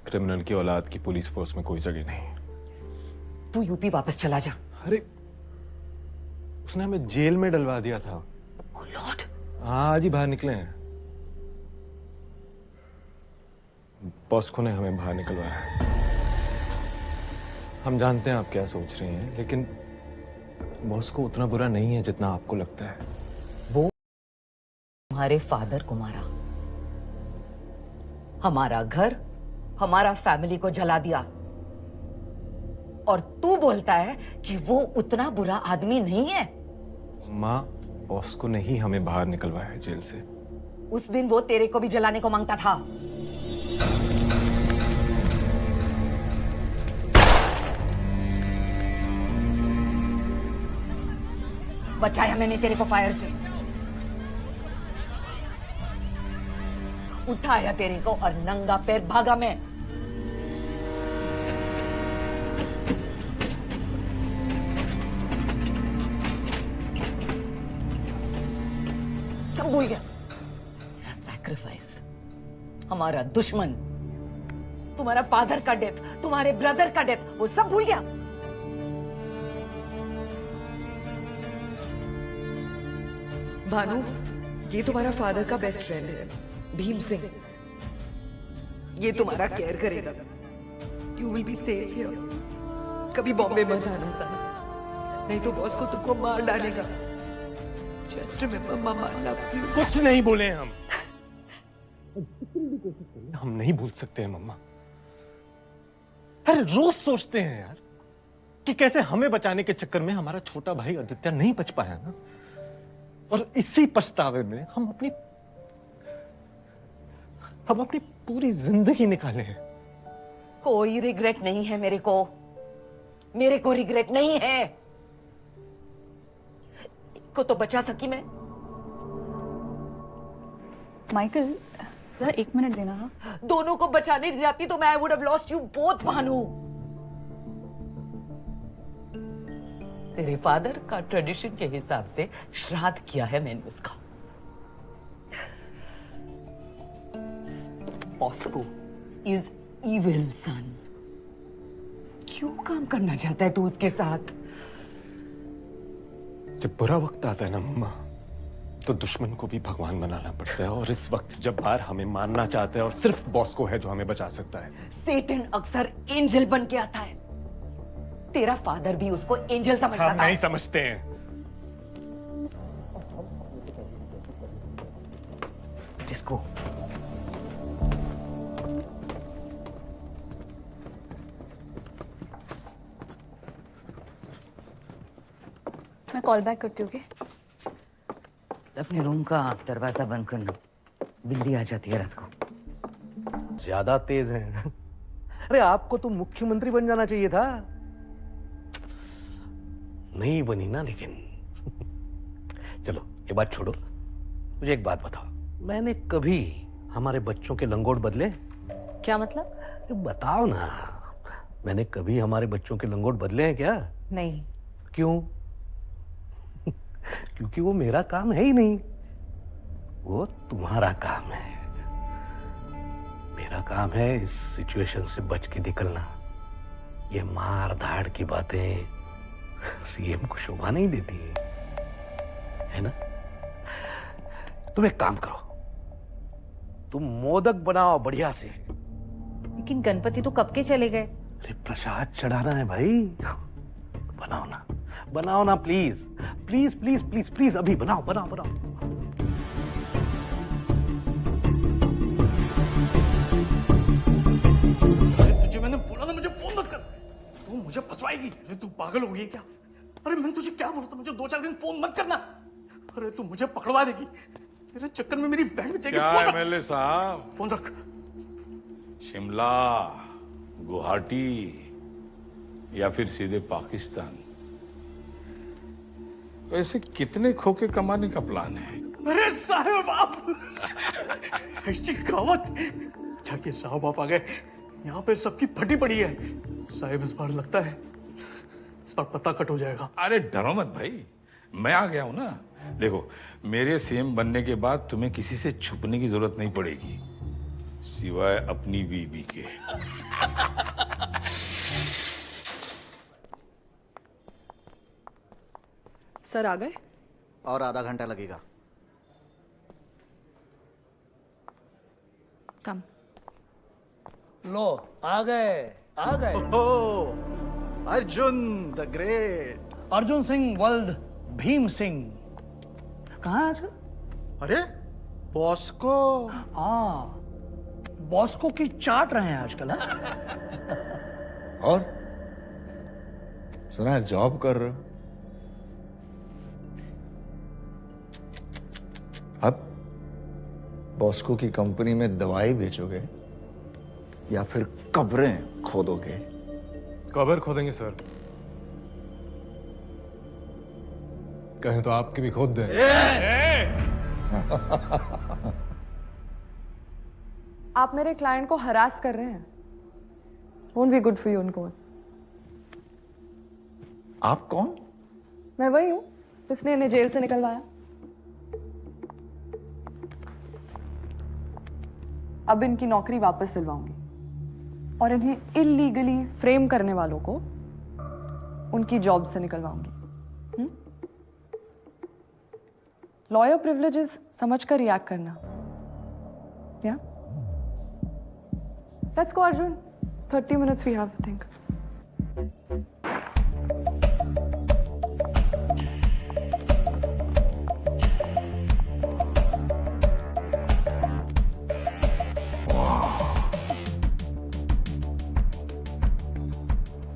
N: क्रिमिनल की औलाद की पुलिस फोर्स में कोई जगह नहीं।
J: तू यूपी वापस चला जा।
N: अरे उसने हमें जेल में डलवा दिया था।
J: Oh Lord!
N: हाँ, आज ही बाहर निकले हैं। बॉस्को ने हमें बाहर निकलवाया है। हम जानते हैं आप क्या सोच रही हैं, लेकिन बॉस्को उतना बुरा नहीं है जितना आपको लगता है।
J: वो हमारे फादर को मारा, हमारा घर, हमारा फैमिली को जला दिया, और तू बोलता है कि वो उतना बुरा आदमी नहीं है।
N: माँ, बॉस्को ने ही हमें बाहर निकलवाया है जेल से।
J: उस दिन वो तेरे को भी जलाने को मांगता था। बचाया मैंने तेरे को फायर से, उठाया तेरे को और नंगा पैर भागा मैं। सब भूल गया। मेरा सैक्रिफाइस, हमारा दुश्मन, तुम्हारा फादर का डेथ, तुम्हारे ब्रदर का डेथ, वो सब भूल गया।
O: भानु, ये तुम्हारा फादर का बेस्ट फ्रेंड है, भीम सिंह। ये तुम्हारा केयर करेगा। You will be safe here. कभी बॉम्बे मत आना सन, नहीं तो बॉस को तुमको मार डालेगा। Just remember mama loves you.
N: कुछ नहीं बोले हम नहीं भूल सकते हैं मम्मा। अरे रोज सोचते हैं यार कि कैसे हमें बचाने के चक्कर में हमारा छोटा भाई आदित्य नहीं बच पाया ना, और इसी पछतावे में हम अपनी
P: हम अपनी पूरी जिंदगी निकाले हैं।
J: कोई रिग्रेट नहीं है मेरे को रिग्रेट नहीं है। को तो बचा सकी मैं।
I: माइकल जरा 1 मिनट देना। हाँ
J: दोनों को बचाने जाती तो मैं I would have lost you both Bhanu. तेरे फादर का ट्रेडिशन के हिसाब से श्राद्ध किया है मैंने उसका। बॉस्को इज इविल सन। क्यों काम करना चाहता है तू उसके साथ?
N: जब बुरा वक्त आता है ना मम्मा, तो दुश्मन को भी भगवान बनाना पड़ता है। और इस वक्त जब बाहर हमें मारना चाहता है और सिर्फ बॉस को है जो हमें बचा सकता है।
J: सेटन अक्सर एंजल बन के आता है। तेरा फादर भी उसको एंजल समझता था।
N: हम नहीं समझते हैं।
J: जिसको
I: मैं कॉल बैक करती हूँ।
J: अपने रूम का दरवाजा बंद करना, बिल्ली आ जाती है रात को।
P: ज्यादा तेज है। अरे आपको तो मुख्यमंत्री बन जाना चाहिए था। नहीं बनी ना लेकिन। चलो ये बात छोड़ो, मुझे एक बात बताओ, मैंने कभी हमारे बच्चों के लंगोट बदले?
J: क्या मतलब?
P: अरे बताओ ना, मैंने कभी हमारे बच्चों के लंगोट बदले हैं क्या?
J: नहीं।
P: क्यों? क्योंकि वो मेरा काम है ही नहीं, वो तुम्हारा काम है। मेरा काम है इस सिचुएशन से बच के निकलना। ये मार धाड़ की बातें सीएम को शोभा नहीं देती है ना? तुम एक काम करो, तुम मोदक बनाओ बढ़िया से।
I: लेकिन गणपति तो कब के चले गए।
P: अरे प्रसाद चढ़ाना है भाई, बनाओ ना please please please please please, अभी बनाओ।
A: तुझे मैंने बोला था मुझे फोन मत कर, तू मुझे फंसवाएगी। अरे तू पागल हो गई है क्या? अरे मैंने तुझे क्या बोला था, मुझे 2-4 दिन फोन मत करना। अरे तू मुझे पकड़वा देगी, तेरे चक्कर में मेरी बहन बचेगी।
F: क्या एमएलए साहब?
A: फोन रख।
F: शिमला, गुवाहाटी या फिर सीधे पाकिस्तान, ऐसे कितने खोके कमाने का प्लान है?
A: अरे साहब आप ऐसी कहावत। जाके साहब आप आ गए, यहाँ पे सबकी फटी पड़ी है। साहब इस बार लगता है इस बार पता कट हो जाएगा।
F: अरे डरो मत भाई, मैं आ गया हूं ना। देखो, मेरे सीएम बनने के बाद तुम्हें किसी से छुपने की जरूरत नहीं पड़ेगी, सिवाय अपनी बीबी के।
O: सर आ गए?
S: और आधा घंटा लगेगा।
I: कम।
S: लो आ गए।
C: Arjun the great.
S: Arjun Singh world Bhim Singh कहाँ है आजकल?
C: अरे बॉस्को।
S: हाँ, बॉस्को की चाट रहे हैं आजकल।
Q: और सुना है जॉब कर रहे हो? अब बॉस्को की कंपनी में दवाई बेचोगे या फिर कब्रें खोदोगे?
N: Cover खोदेंगे sir. कहें तो आपकी भी खोद दें।
O: आप मेरे क्लाइंट को हरास कर रहे हैं। Won't be good for you उनको।
Q: आप कौन?
O: मैं वही हूं जिसने इन्हें जेल से निकलवाया। अब इनकी नौकरी वापस दिलवाऊंगी और इन्हें इल्लीगली फ्रेम करने वालों को उनकी जॉब से निकलवाऊंगी। लॉयर प्रिविलेजेस समझकर रिएक्ट करना। या let's go Arjun, 30 minutes we have, I think.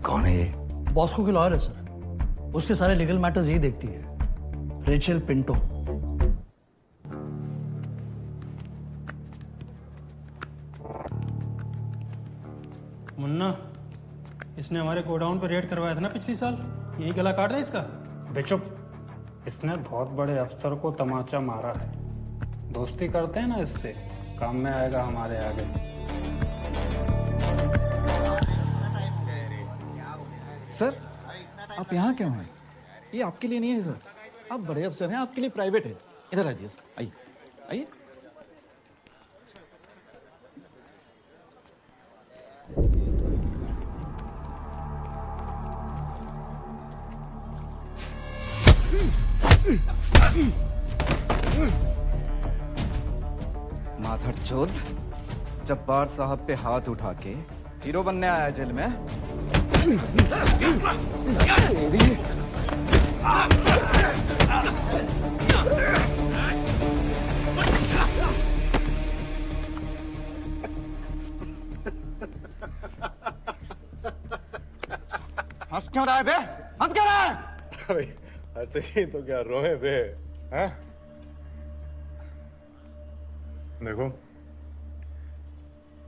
Q: कौन है ये?
S: बॉस्को की लॉयर है सर, उसके सारे लीगल मैटर्स यही देखती है। Rachel Pinto.
B: मुन्ना, इसने हमारे गोडाउन पर रेड करवाया था ना पिछली साल, यही गला काट दे इसका।
M: बेचुप, इसने बहुत बड़े अफसर को तमाचा मारा है। दोस्ती करते हैं ना इससे, काम में आएगा हमारे आगे।
C: सर, आप यहाँ क्यों हैं? ये आपके लिए नहीं है सर, आप बड़े अफसर हैं, आपके लिए प्राइवेट है। इधर आइए सर, आइए आइए।
D: माधरचोद, जब्बार साहब पे हाथ उठा के हीरो बनने आया जेल में।
C: हंस क्यों रहा है बे? हंस क्यों रहा है?
E: भाई हंसे ही तो क्या रोए बे? हैं? देखो,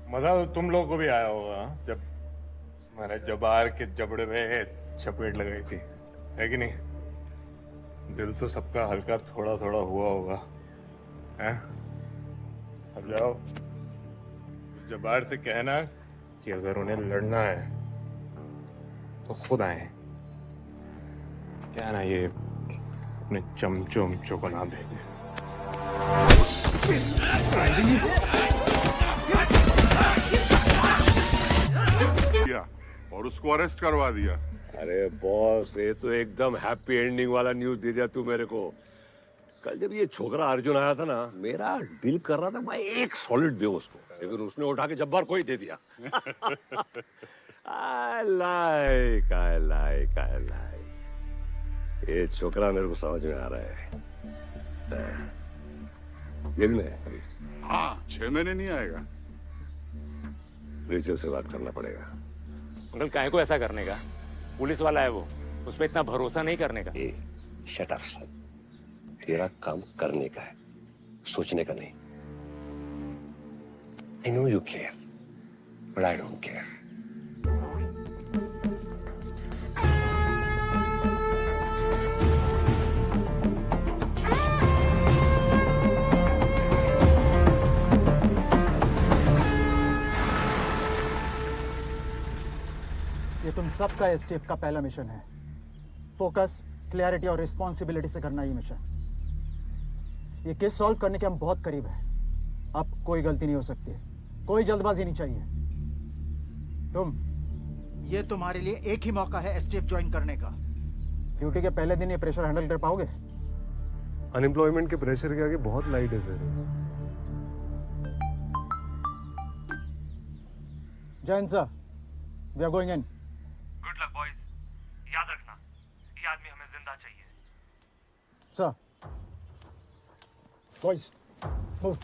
E: मजा तो तुम लोगों को भी आया होगा जब मैंने जबार के जबड़े में चपेट लगाई थी, है कि नहीं? दिल तो सबका हल्का थोड़ा थोड़ा हुआ होगा, हैं? अब जाओ, जबार से कहना कि अगर उन्हें लड़ना है तो खुद आए, क्या ना ये अपने चमचों उमचों को ना भेजे।
R: और उसको अरेस्ट करवा दिया।
G: अरे बॉस, ये तो एकदम हैप्पी एंडिंग वाला न्यूज दे दिया तू मेरे को। कल जब ये छोकरा अर्जुन आया था ना, मेरा दिल कर रहा था मैं एक सॉलिड दूं उसको, लेकिन उसने उठा के जब्बार को ही दे दिया। I like. ये छोकरा मेरे को समझ में आ रहा है। जेल में है अभी।
R: हाँ, 6 महीने नहीं आएगा।
G: रेचल से बात करना पड़ेगा।
H: अंकल, काहे को ऐसा करने का? पुलिस वाला है वो, उस पर इतना भरोसा नहीं करने का।
G: शट अप सन, तेरा काम करने का है, सोचने का नहीं। I know you care, but I don't care.
C: ये तुम सबका एसटीएफ का पहला मिशन है। फोकस, क्लैरिटी और रिस्पॉन्सिबिलिटी से करना ये मिशन। ये केस सॉल्व करने के हम बहुत करीब हैं। अब कोई गलती नहीं हो सकती है, कोई जल्दबाजी नहीं चाहिए। तुम, ये तुम्हारे लिए एक ही मौका है एसटीएफ ज्वाइन करने का। ड्यूटी के पहले दिन ये प्रेशर हैंडल कर पाओगे?
L: अनएम्प्लॉयमेंट के प्रेशर के आगे बहुत लाइट है sir.
C: Jain sir, we are going in.
K: Good luck boys, याद रखना ये आदमी हमें जिंदा चाहिए।
C: Sir, boys, move.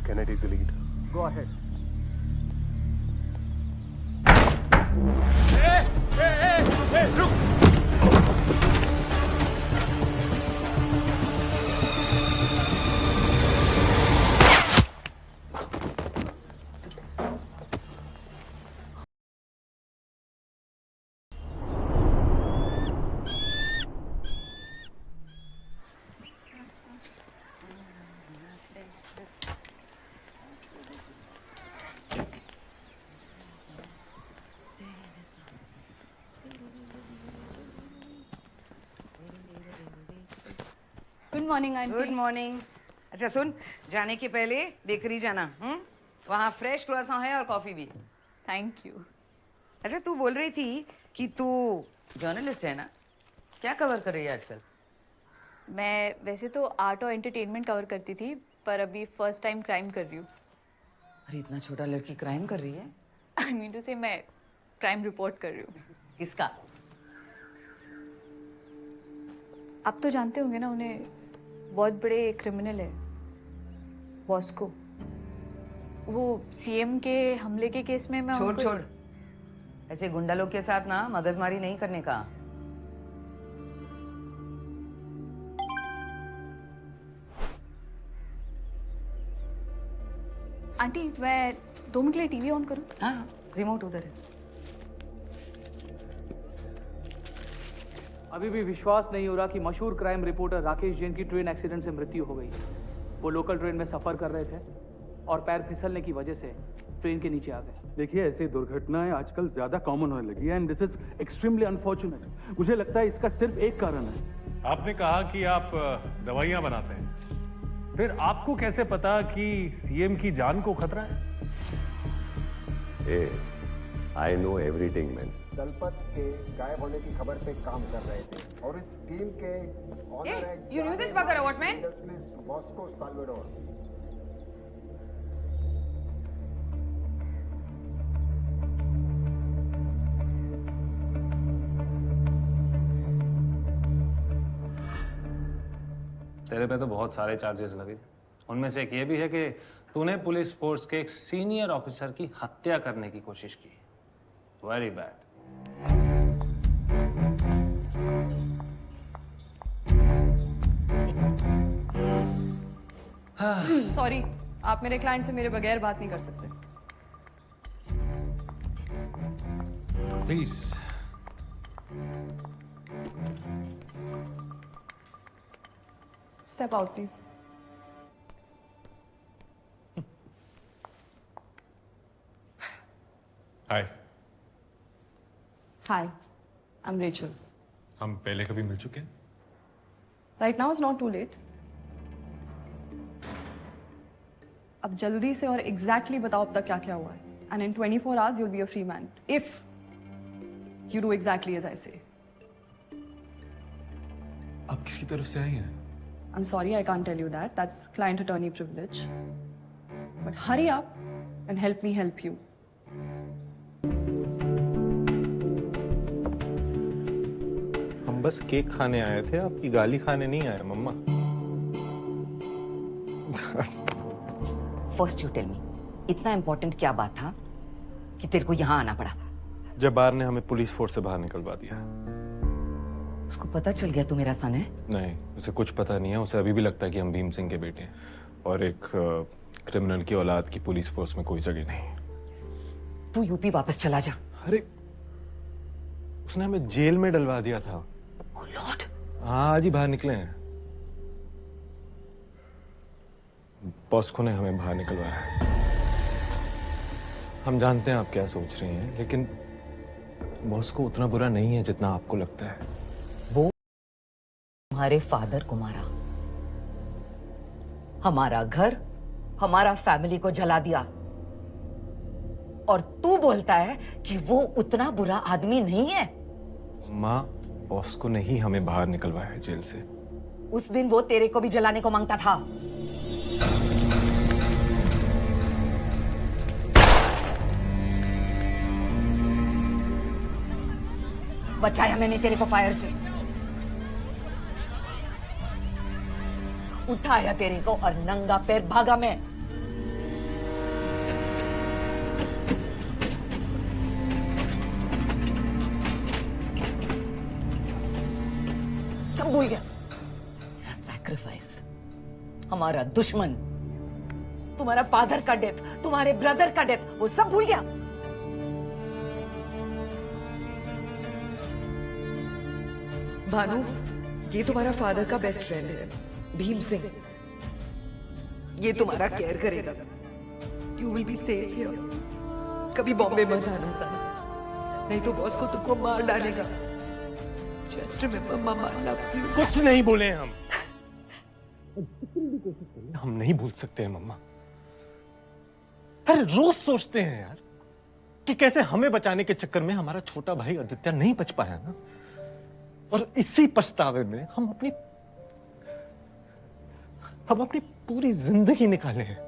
L: Can I take the lead?
C: Go ahead.
I: Good morning aunty.
J: Good morning. अच्छा सुन, जाने के पहले बेकरी जाना, वहाँ फ्रेश क्रोएसन है और कॉफी भी।
I: Thank you.
J: अच्छा, तू बोल रही थी कि तू जर्नलिस्ट है ना? क्या कवर कर रही है आजकल?
I: मैं वैसे तो आर्ट और एंटरटेनमेंट कवर करती थी, पर अभी फर्स्ट टाइम क्राइम कर रही हूँ।
J: अरे इतना छोटा लड़की क्राइम कर रही है?
I: आई मीन टू से मैं क्राइम रिपोर्ट कर रही हूँ।
J: किसका?
I: आप तो जानते होंगे ना उन्हें, बहुत बड़े क्रिमिनल है बॉस्को। वो सीएम के हमले के केस में मैं
J: छोड़ छोड़, ऐसे गुंडा लोग के साथ ना मगजमारी नहीं करने का।
I: आंटी मैं 2 मिनट के लिए टीवी ऑन करूं?
J: हाँ, रिमोट उधर है।
K: अभी भी विश्वास नहीं हो रहा कि मशहूर क्राइम रिपोर्टर राकेश जैन की ट्रेन एक्सीडेंट से मृत्यु हो गई। वो लोकल ट्रेन में सफर कर रहे थे और पैर फिसलने की वजह से ट्रेन के नीचे आ गए।
L: देखिए, ऐसी दुर्घटनाएं आजकल ज्यादा कॉमन होने लगी है and this is extremely unfortunate. मुझे लगता है इसका सिर्फ एक कारण है।
G: आपने कहा कि आप दवाइयां बनाते हैं, फिर आपको कैसे पता कि सीएम की जान को खतरा है?
P: I know everything man.
C: Dalpat के गायब होने की खबर पे काम कर रहे थे और इस टीम के ऑनर है
J: You knew this bugger, what man?
C: Bosco Salvador.
M: तेरे पे तो बहुत सारे चार्जेस लगे। उनमें से एक ये भी है कि तूने पुलिस फोर्स के एक सीनियर ऑफिसर की हत्या करने की कोशिश की। Very bad.
O: सॉरी, आप मेरे क्लाइंट से मेरे बगैर बात नहीं कर सकते।
M: Please.
O: Step out please.
N: Hi.
O: Hi, I am Rachel.
N: हम पहले कभी मिल चुके हैं?
O: Right now is not too late. अब जल्दी से और एग्जैक्टली बताओ अब तक क्या क्या हुआ है, and in 24 hours you will be a free man if you do exactly as I say.
N: आप किसकी तरफ से आई हैं?
O: I'm sorry, I can't tell you that. That's client attorney privilege. But hurry up and help me help you.
N: हम बस केक खाने आए थे, आपकी गाली खाने नहीं आए मम्मा।
J: फर्स्ट यू टेल मी, इतना इंपॉर्टेंट क्या बात था कि तेरे को यहाँ आना पड़ा?
N: जब्बार ने हमें पुलिस फोर्स से बाहर निकलवा दिया।
J: उसको पता चल गया तू मेरा सन है?
N: नहीं, उसे कुछ पता नहीं है। उसे अभी भी लगता है कि हम भीम सिंह के बेटे हैं और एक क्रिमिनल की औलाद की पुलिस फोर्स में कोई जगह नहीं।
J: तू यूपी वापस चला जा।
N: अरे उसने हमें जेल में डलवा दिया था।
J: Oh Lord!
N: हाँ, आज ही बाहर निकले हैं। बॉस्को ने हमें बाहर निकलवाया है। हम जानते हैं आप क्या सोच रही हैं, लेकिन बॉस्को उतना बुरा नहीं है जितना आपको लगता है।
J: वो हमारे फादर को मारा, हमारा घर, हमारा फैमिली को जला दिया, और तू बोलता है कि वो उतना बुरा आदमी नहीं है?
N: माँ, बॉस्को ने ही हमें बाहर निकलवाया है जेल से।
J: उस दिन वो तेरे को भी जलाने को मांगता था। बचाया मैंने तेरे को फायर से, उठाया तेरे को और नंगा पैर भागा मैं। सब भूल गया। मेरा सैक्रिफाइस, हमारा दुश्मन, तुम्हारा फादर का डेथ, तुम्हारे ब्रदर का डेथ, वो सब भूल गया।
O: भानु, ये तुम्हारा फादर का बेस्ट फ्रेंड है, भीम सिंह। ये तुम्हारा केयर करेगा। You will be safe here. कभी बॉम्बे मत आना सन, नहीं तो बॉस को तुमको मार डालेगा। Just remember, mama loves you.
N: कुछ नहीं बोले हम नहीं भूल सकते हैं मम्मा। अरे रोज सोचते हैं यार कि कैसे हमें बचाने के चक्कर में हमारा छोटा भाई आदित्य नहीं बच पाया ना, और इसी पछतावे में हम अपनी
P: हम अपनी पूरी जिंदगी निकाले हैं।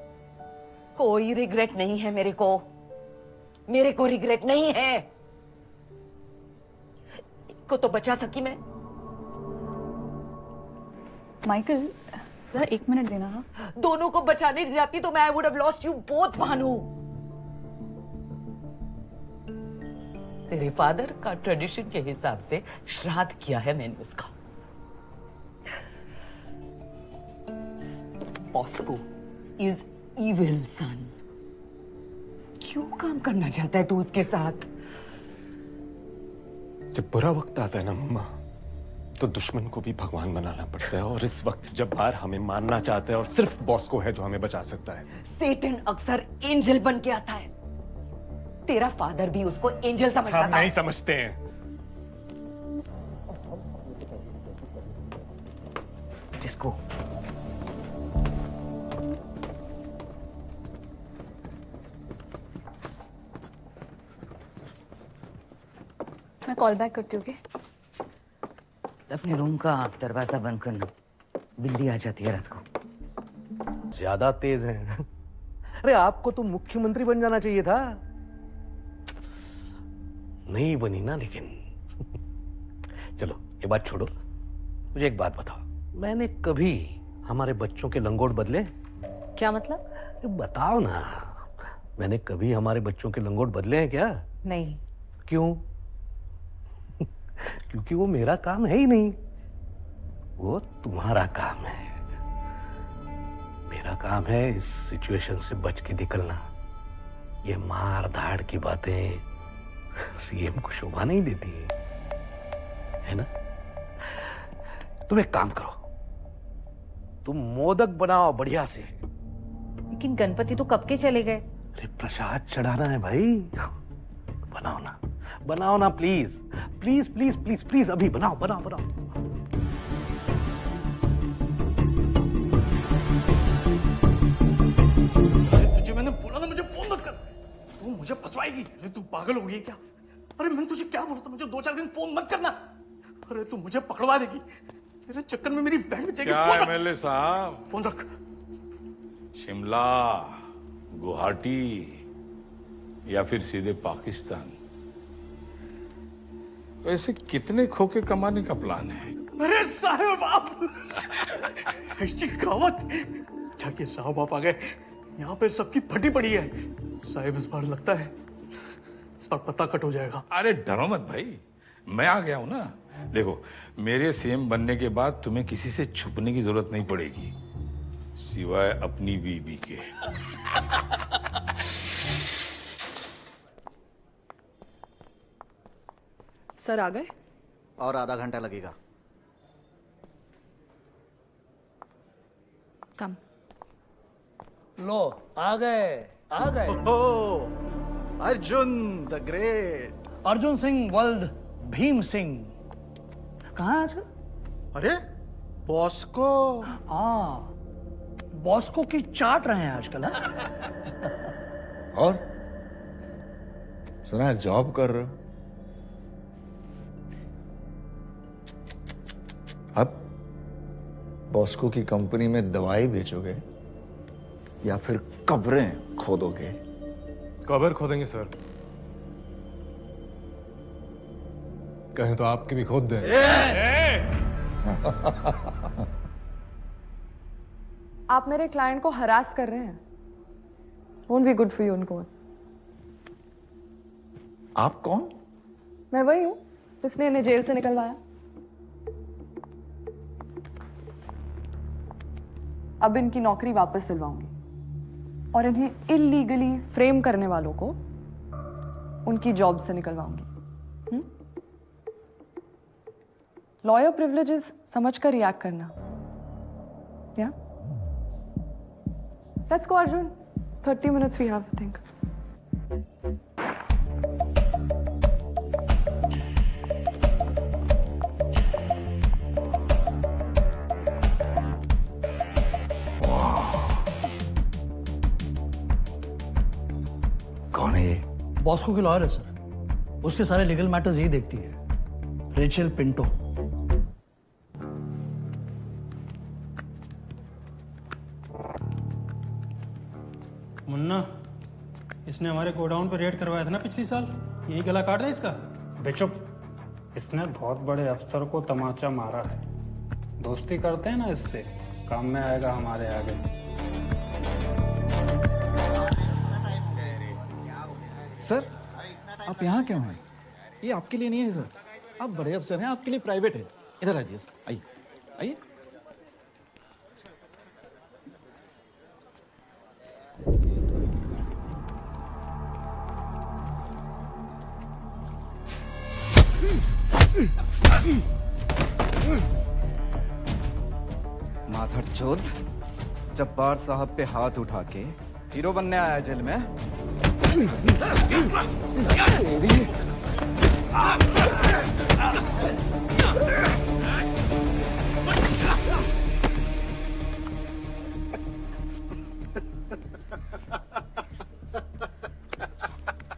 J: कोई रिग्रेट नहीं है मेरे को रिग्रेट नहीं है। को तो बचा सकी मैं।
I: माइकल जरा 1 मिनट देना। हाँ,
J: दोनों को बचाने जाती तो मैं I would have lost you both Bhanu. तेरे फादर का ट्रेडिशन के हिसाब से श्राद्ध किया है मैंने उसका। बॉस्को इज इविल सन। क्यों काम करना चाहता है तू उसके साथ?
N: जब बुरा वक्त आता है ना मम्मा, तो दुश्मन को भी भगवान बनाना पड़ता है। और इस वक्त जब बाहर हमें मारना चाहता है और सिर्फ बॉस को है जो हमें बचा सकता है।
J: सेटन अक्सर एंजल बन के आता है। तेरा फादर भी उसको एंजल समझता
N: हम
J: था।
N: नहीं समझते हैं।
J: जिसको
I: मैं कॉल बैक करती हूँ।
J: अपने रूम का दरवाजा बंद करना, बिल्ली आ जाती है रात को।
P: ज्यादा तेज है। अरे आपको तो मुख्यमंत्री बन जाना चाहिए था। नहीं बनी ना, लेकिन चलो ये बात छोड़ो। मुझे एक बात बताओ, मैंने कभी हमारे बच्चों के लंगोट बदले?
I: क्या मतलब?
P: अरे बताओ ना, मैंने कभी हमारे बच्चों के लंगोट बदले हैं क्या?
I: नहीं।
P: क्यों? क्योंकि वो मेरा काम है ही नहीं, वो तुम्हारा काम है। मेरा काम है इस सिचुएशन से बच के निकलना। ये मार धाड़ की बातें सीएम को शोभा नहीं देती है ना? तुम एक काम करो, तुम मोदक बनाओ बढ़िया से।
I: लेकिन गणपति तो कब के चले गए।
P: अरे प्रसाद चढ़ाना है भाई, बनाओ ना please please please please please, अभी बनाओ बनाओ बनाओ।
A: तुझे मैंने बोला ना मुझे फोन मत कर, तू मुझे फंसवाएगी। अरे तू पागल हो गई है क्या? अरे मैंने तुझे क्या बोला था, मुझे 2-4 दिन फोन मत करना। अरे तू मुझे पकड़वा देगी, तेरे चक्कर में मेरी बहन बचेगी।
F: क्या एमएलए साहब?
A: फोन रख।
F: शिमला, गुवाहाटी या फिर सीधे पाकिस्तान, ऐसे कितने खोखे कमाने का प्लान है?
A: अरे साहब आप ऐसी कहावत। जाके साहब आप आ गए, यहाँ पे सबकी फटी पड़ी है। साहब इस बार लगता है इस बार पत्ता कट हो जाएगा।
F: अरे डरो मत भाई, मैं आ गया हूं ना। देखो, मेरे सीएम बनने के बाद तुम्हें किसी से छुपने की जरूरत नहीं पड़ेगी, सिवाय अपनी बीबी के।
O: सर आ गए?
C: और आधा घंटा लगेगा।
I: कम।
S: लो आ गए।
C: Arjun the great.
S: Arjun Singh world Bhim Singh कहाँ है आजकल?
C: अरे बॉस्को।
S: हाँ, बॉस्को की चाट रहे हैं आजकल। हाँ?
Q: और सुना है जॉब कर रहे हो? अब बॉस्को की कंपनी में दवाई बेचोगे या फिर कब्रें खोदोगे?
N: कबर खोदेंगे सर, कहें तो आपकी भी खोद दें।
O: आप मेरे क्लाइंट को हरास कर रहे हैं। Won't be good for you उनको।
Q: आप कौन?
O: मैं वही हूँ जिसने इन्हें जेल से निकलवाया। अब इनकी नौकरी वापस दिलवाऊंगी और इन्हें इल्लीगली फ्रेम करने वालों को उनकी जॉब से निकलवाऊंगी। लॉयर प्रिविलेजेस समझकर रिएक्ट करना। या let's go Arjun, 30 minutes we have to think.
Q: कौन है ये?
S: बॉस्को की लॉयर है सर, उसके सारे लीगल मैटर्स यही देखती है। Rachel Pinto.
B: मुन्ना, इसने हमारे गोडाउन पर रेड करवाया था ना पिछली साल, यही गला काट दे इसका।
M: बेचुप, इसने बहुत बड़े अफसर को तमाचा मारा है। दोस्ती करते हैं ना इससे, काम में आएगा हमारे आगे।
C: सर, आप यहाँ क्यों हैं? ये आपके लिए नहीं है सर, आप बड़े अफसर हैं, आपके लिए प्राइवेट है। इधर आइए सर, आइए आइए।
D: माधर चौथ, जब्बार साहब पे हाथ उठा के हीरो बनने आया जेल में।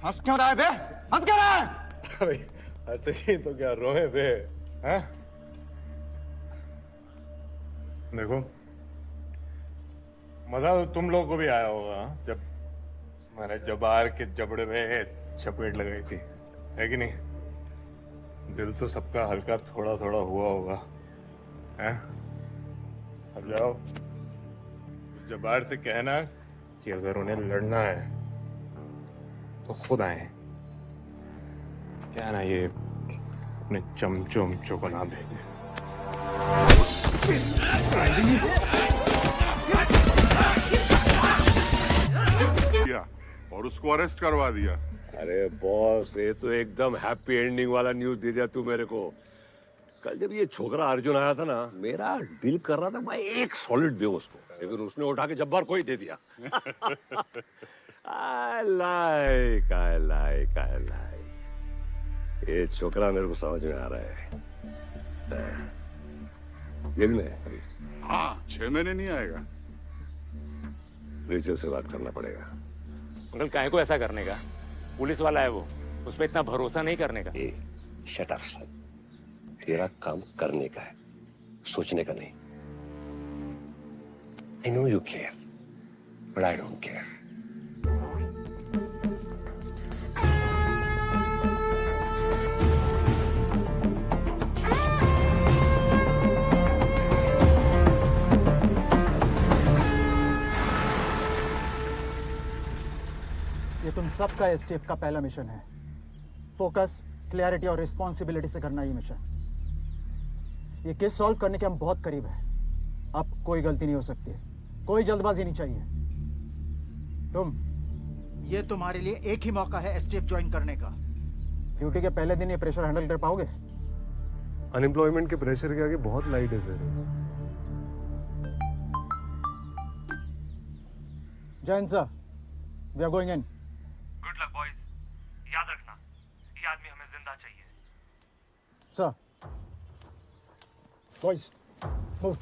C: हंस क्यों रहा है बे? हंस क्यों रहा है?
E: अरे ऐसे ही तो क्या रोए बे, हैं? देखो, मजा तो तुम लोगों को भी आया होगा जब मैंने जबार के जबड़े में चपेट लगाई थी, है कि नहीं? दिल तो सबका हल्का थोड़ा थोड़ा हुआ होगा, हैं? अब जाओ, जबार से कहना कि अगर उन्हें लड़ना है तो खुद आए, क्या ना ये अपने चमचों को ना भेजे।
R: और उसको अरेस्ट करवा दिया।
G: अरे बॉस, ये तो एकदम हैप्पी एंडिंग वाला न्यूज दे दिया तू मेरे को। कल जब ये छोकरा अर्जुन आया था ना, मेरा दिल कर रहा था मैं एक सॉलिड दूं उसको, लेकिन उसने उठा के जब्बार को ही दे दिया। I like. ये छोकरा मेरे को समझ में आ रहा है। जेल में है अभी।
R: हाँ, 6 महीने नहीं आएगा।
G: रिचल से बात करना पड़ेगा।
H: अंकल, काहे को ऐसा करने का? पुलिस वाला है वो, उस पर इतना भरोसा नहीं करने का।
G: शट अप सन, तेरा काम करने का है, सोचने का नहीं। I know you care, but I don't care.
C: ये तुम सबका एसटीएफ का पहला मिशन है। फोकस, क्लैरिटी और रिस्पॉन्सिबिलिटी से करना ये मिशन। ये केस सॉल्व करने के हम बहुत करीब हैं। अब कोई गलती नहीं हो सकती है, कोई जल्दबाजी नहीं चाहिए। ये तुम्हारे लिए एक ही मौका है एसटीएफ ज्वाइन करने का। ड्यूटी के पहले दिन ये प्रेशर हैंडल कर पाओगे?
L: अनएम्प्लॉयमेंट के प्रेशर के आगे बहुत लाइट है sir.
C: Jain sir, we are going in.
K: Good luck boys, याद रखना ये आदमी हमें जिंदा चाहिए।
C: Sir, boys move.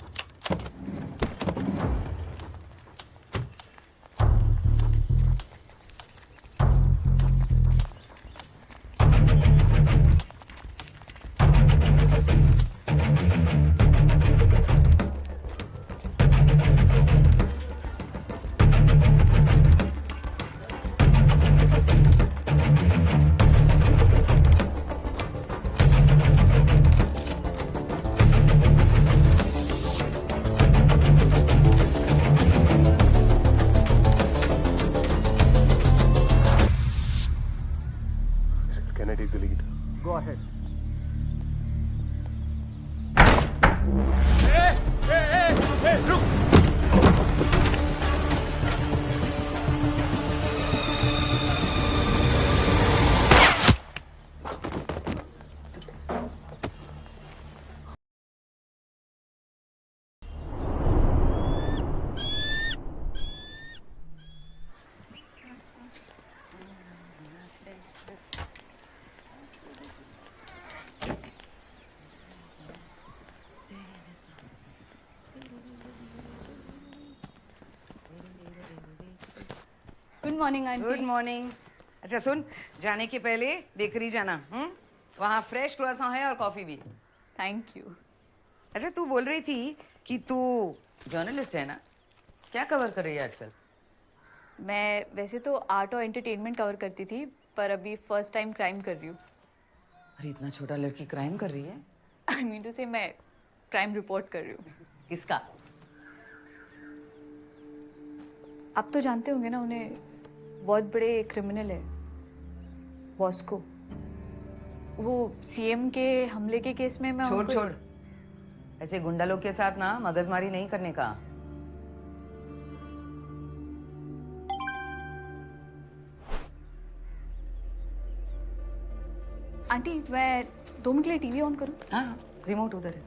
L: Can I take the lead?
C: Go ahead.
I: Good morning aunty.
J: Good morning. अच्छा सुन, जाने के पहले बेकरी जाना, वहाँ फ्रेश क्रोएसन है और कॉफी भी।
I: Thank you.
J: अच्छा, तू बोल रही थी कि तू जर्नलिस्ट है ना? क्या कवर कर रही है आजकल?
I: मैं वैसे तो आर्ट और एंटरटेनमेंट कवर करती थी, पर अभी फर्स्ट टाइम क्राइम कर रही हूँ।
J: अरे इतना छोटा लड़की क्राइम कर रही है?
I: आई मीन टू से मैं क्राइम रिपोर्ट कर रही हूँ।
J: किसका?
I: आप तो जानते होंगे ना उन्हें, बहुत बड़े क्रिमिनल है बॉस्को। वो सीएम के हमले के केस में मैं
J: छोड़ छोड़, ऐसे गुंडा लोग के साथ ना मगजमारी नहीं करने का।
I: आंटी मैं 2 मिनट के लिए टीवी ऑन करूं?
J: हाँ, रिमोट उधर है।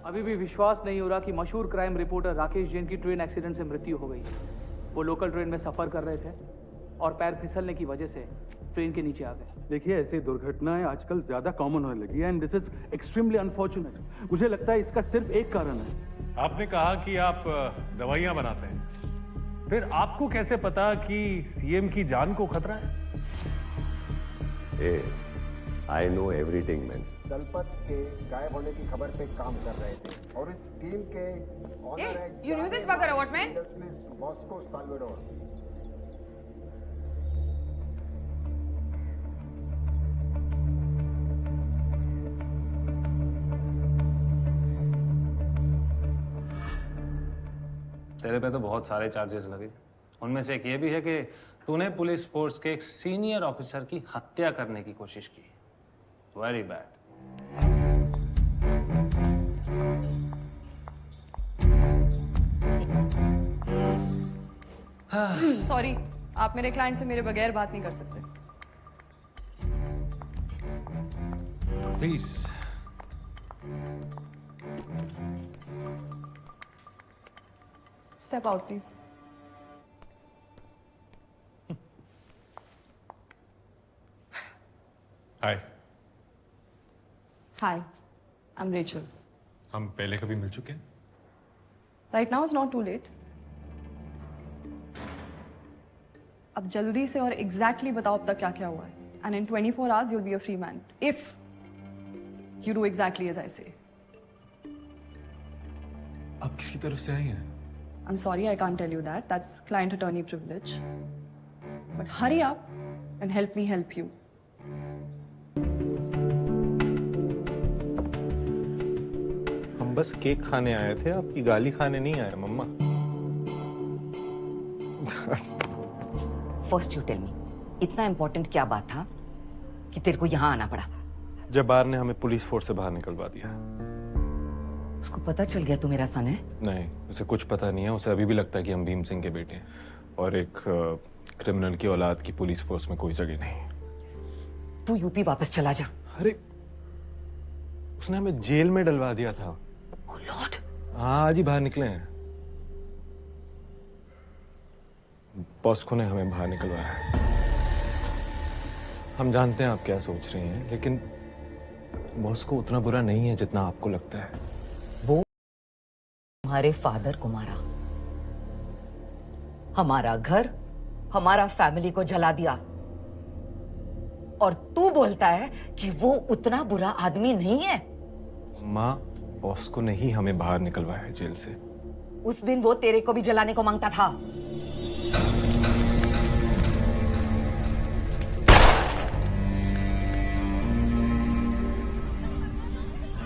K: अभी भी विश्वास नहीं हो रहा कि मशहूर क्राइम रिपोर्टर राकेश जैन की ट्रेन एक्सीडेंट से मृत्यु हो गई। वो लोकल ट्रेन में सफर कर रहे थे और पैर फिसलने की वजह से ट्रेन के नीचे आ गए।
L: देखिए, ऐसी दुर्घटनाएं आजकल ज्यादा कॉमन होने लगी है and this is extremely unfortunate. मुझे लगता है इसका सिर्फ एक कारण है।
G: आपने कहा कि आप दवाइयां बनाते हैं, फिर आपको कैसे पता कि सीएम की जान को खतरा है?
P: I know everything man.
C: Dalpat के गायब होने की खबर पे काम कर रहे थे और इस टीम के ऑनर है
J: You knew this bugger, what man?
C: Bosco Salvador.
M: तेरे पे तो बहुत सारे चार्जेस लगे। उनमें से एक ये भी है कि तूने पुलिस फोर्स के एक सीनियर ऑफिसर की हत्या करने की कोशिश की। Very bad.
O: सॉरी, आप मेरे क्लाइंट से मेरे बगैर बात नहीं कर सकते।
M: Please.
O: Step out please.
N: Hi.
O: Hi, I am Rachel.
N: हम पहले कभी मिल चुके हैं?
O: Right now is not too late. अब जल्दी से और एग्जैक्टली बताओ अब तक क्या क्या हुआ है, and in 24 hours you will be a free man if you do exactly as I say.
N: आप किसकी तरफ से आई हैं?
O: I'm sorry, I can't tell you that. That's client attorney privilege. But hurry up and help me help you.
N: हम बस केक खाने आए थे, आपकी गाली खाने नहीं आए मम्मा।
J: फर्स्ट यू टेल मी, इतना इंपॉर्टेंट क्या बात था कि तेरे को यहाँ आना पड़ा?
N: जब्बार ने हमें पुलिस फोर्स से बाहर निकलवा दिया।
J: उसको पता चल गया तू मेरा सन है?
N: नहीं, उसे कुछ पता नहीं है। उसे अभी भी लगता है कि हम भीम सिंह के बेटे हैं और एक क्रिमिनल की औलाद की पुलिस फोर्स में कोई जगह नहीं।
J: तू यूपी वापस चला जा।
N: अरे उसने हमें जेल में डलवा दिया था।
J: Oh Lord!
N: हाँ, आज ही बाहर निकले हैं। बॉस्को ने हमें बाहर निकलवाया है। हम जानते हैं आप क्या सोच रही हैं, लेकिन बॉस्को उतना बुरा नहीं है जितना आपको लगता है।
J: वो हमारे फादर को मारा, हमारा घर, हमारा फैमिली को जला दिया, और तू बोलता है कि वो उतना बुरा आदमी नहीं है?
N: माँ, बॉस्को ने ही हमें बाहर निकलवाया है जेल से।
J: उस दिन वो तेरे को भी जलाने को मांगता था।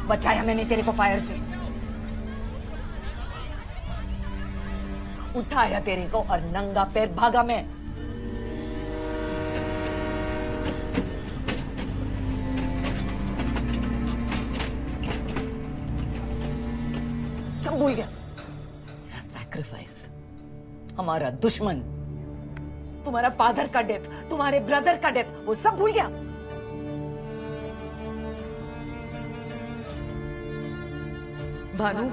J: बचाया मैंने तेरे को फायर से, उठाया तेरे को और नंगा पैर भागा मैं। सब भूल गया। मेरा सैक्रिफाइस, हमारा दुश्मन, तुम्हारा फादर का डेथ, तुम्हारे ब्रदर का डेथ, वो सब भूल गया।
O: भानु,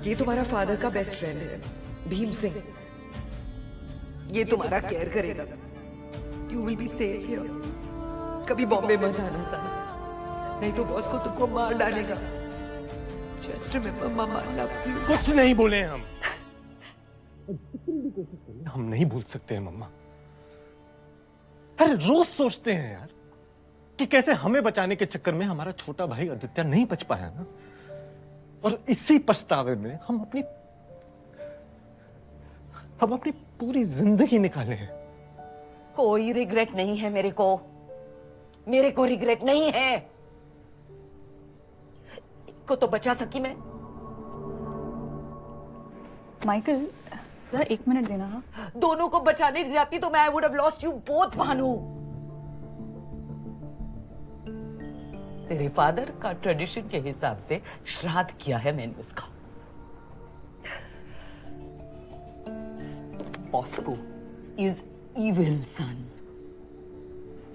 O: ये तुम्हारा फादर का बेस्ट फ्रेंड है, भीम सिंह। ये तुम्हारा केयर करेगा। You will be safe here. कभी बॉम्बे मत आना सन, नहीं तो बॉस को तुमको मार डालेगा। Just remember mama loves you.
N: कुछ नहीं बोले हम नहीं भूल सकते हैं मम्मा। अरे रोज सोचते हैं यार कि कैसे हमें बचाने के चक्कर में हमारा छोटा भाई आदित्य नहीं बच पाया ना, और इसी पछतावे में हम अपनी हम अपनी पूरी जिंदगी निकाले हैं।
J: कोई रिग्रेट नहीं है मेरे को रिग्रेट नहीं है। को तो बचा सकी मैं।
I: माइकल जरा 1 मिनट देना। हाँ,
J: दोनों को बचाने जाती तो मैं I would have lost you both Bhanu. तेरे फादर का ट्रेडिशन के हिसाब से श्राद्ध किया है मैंने उसका। बॉस्को इज इविल सन।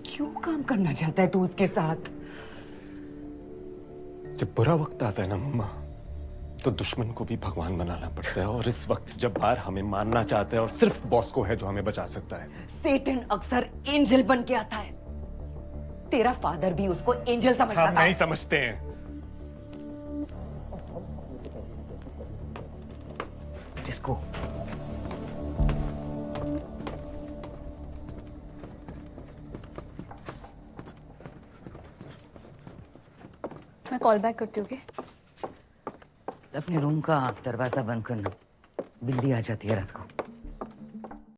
J: क्यों काम करना चाहता है तू उसके साथ?
N: जब बुरा वक्त आता है ना मम्मा, तो दुश्मन को भी भगवान बनाना पड़ता है। और इस वक्त जब्बार हमें मारना चाहता है और सिर्फ बॉस्को है जो हमें बचा सकता है।
J: सेटन अक्सर एंजल बन के आता है। तेरा फादर भी उसको एंजल समझता
N: हम
J: था।
N: नहीं समझते हैं।
J: जिसको
I: मैं कॉल बैक करती हूँ।
J: अपने रूम का दरवाजा बंद करना, बिल्ली आ जाती है रात को।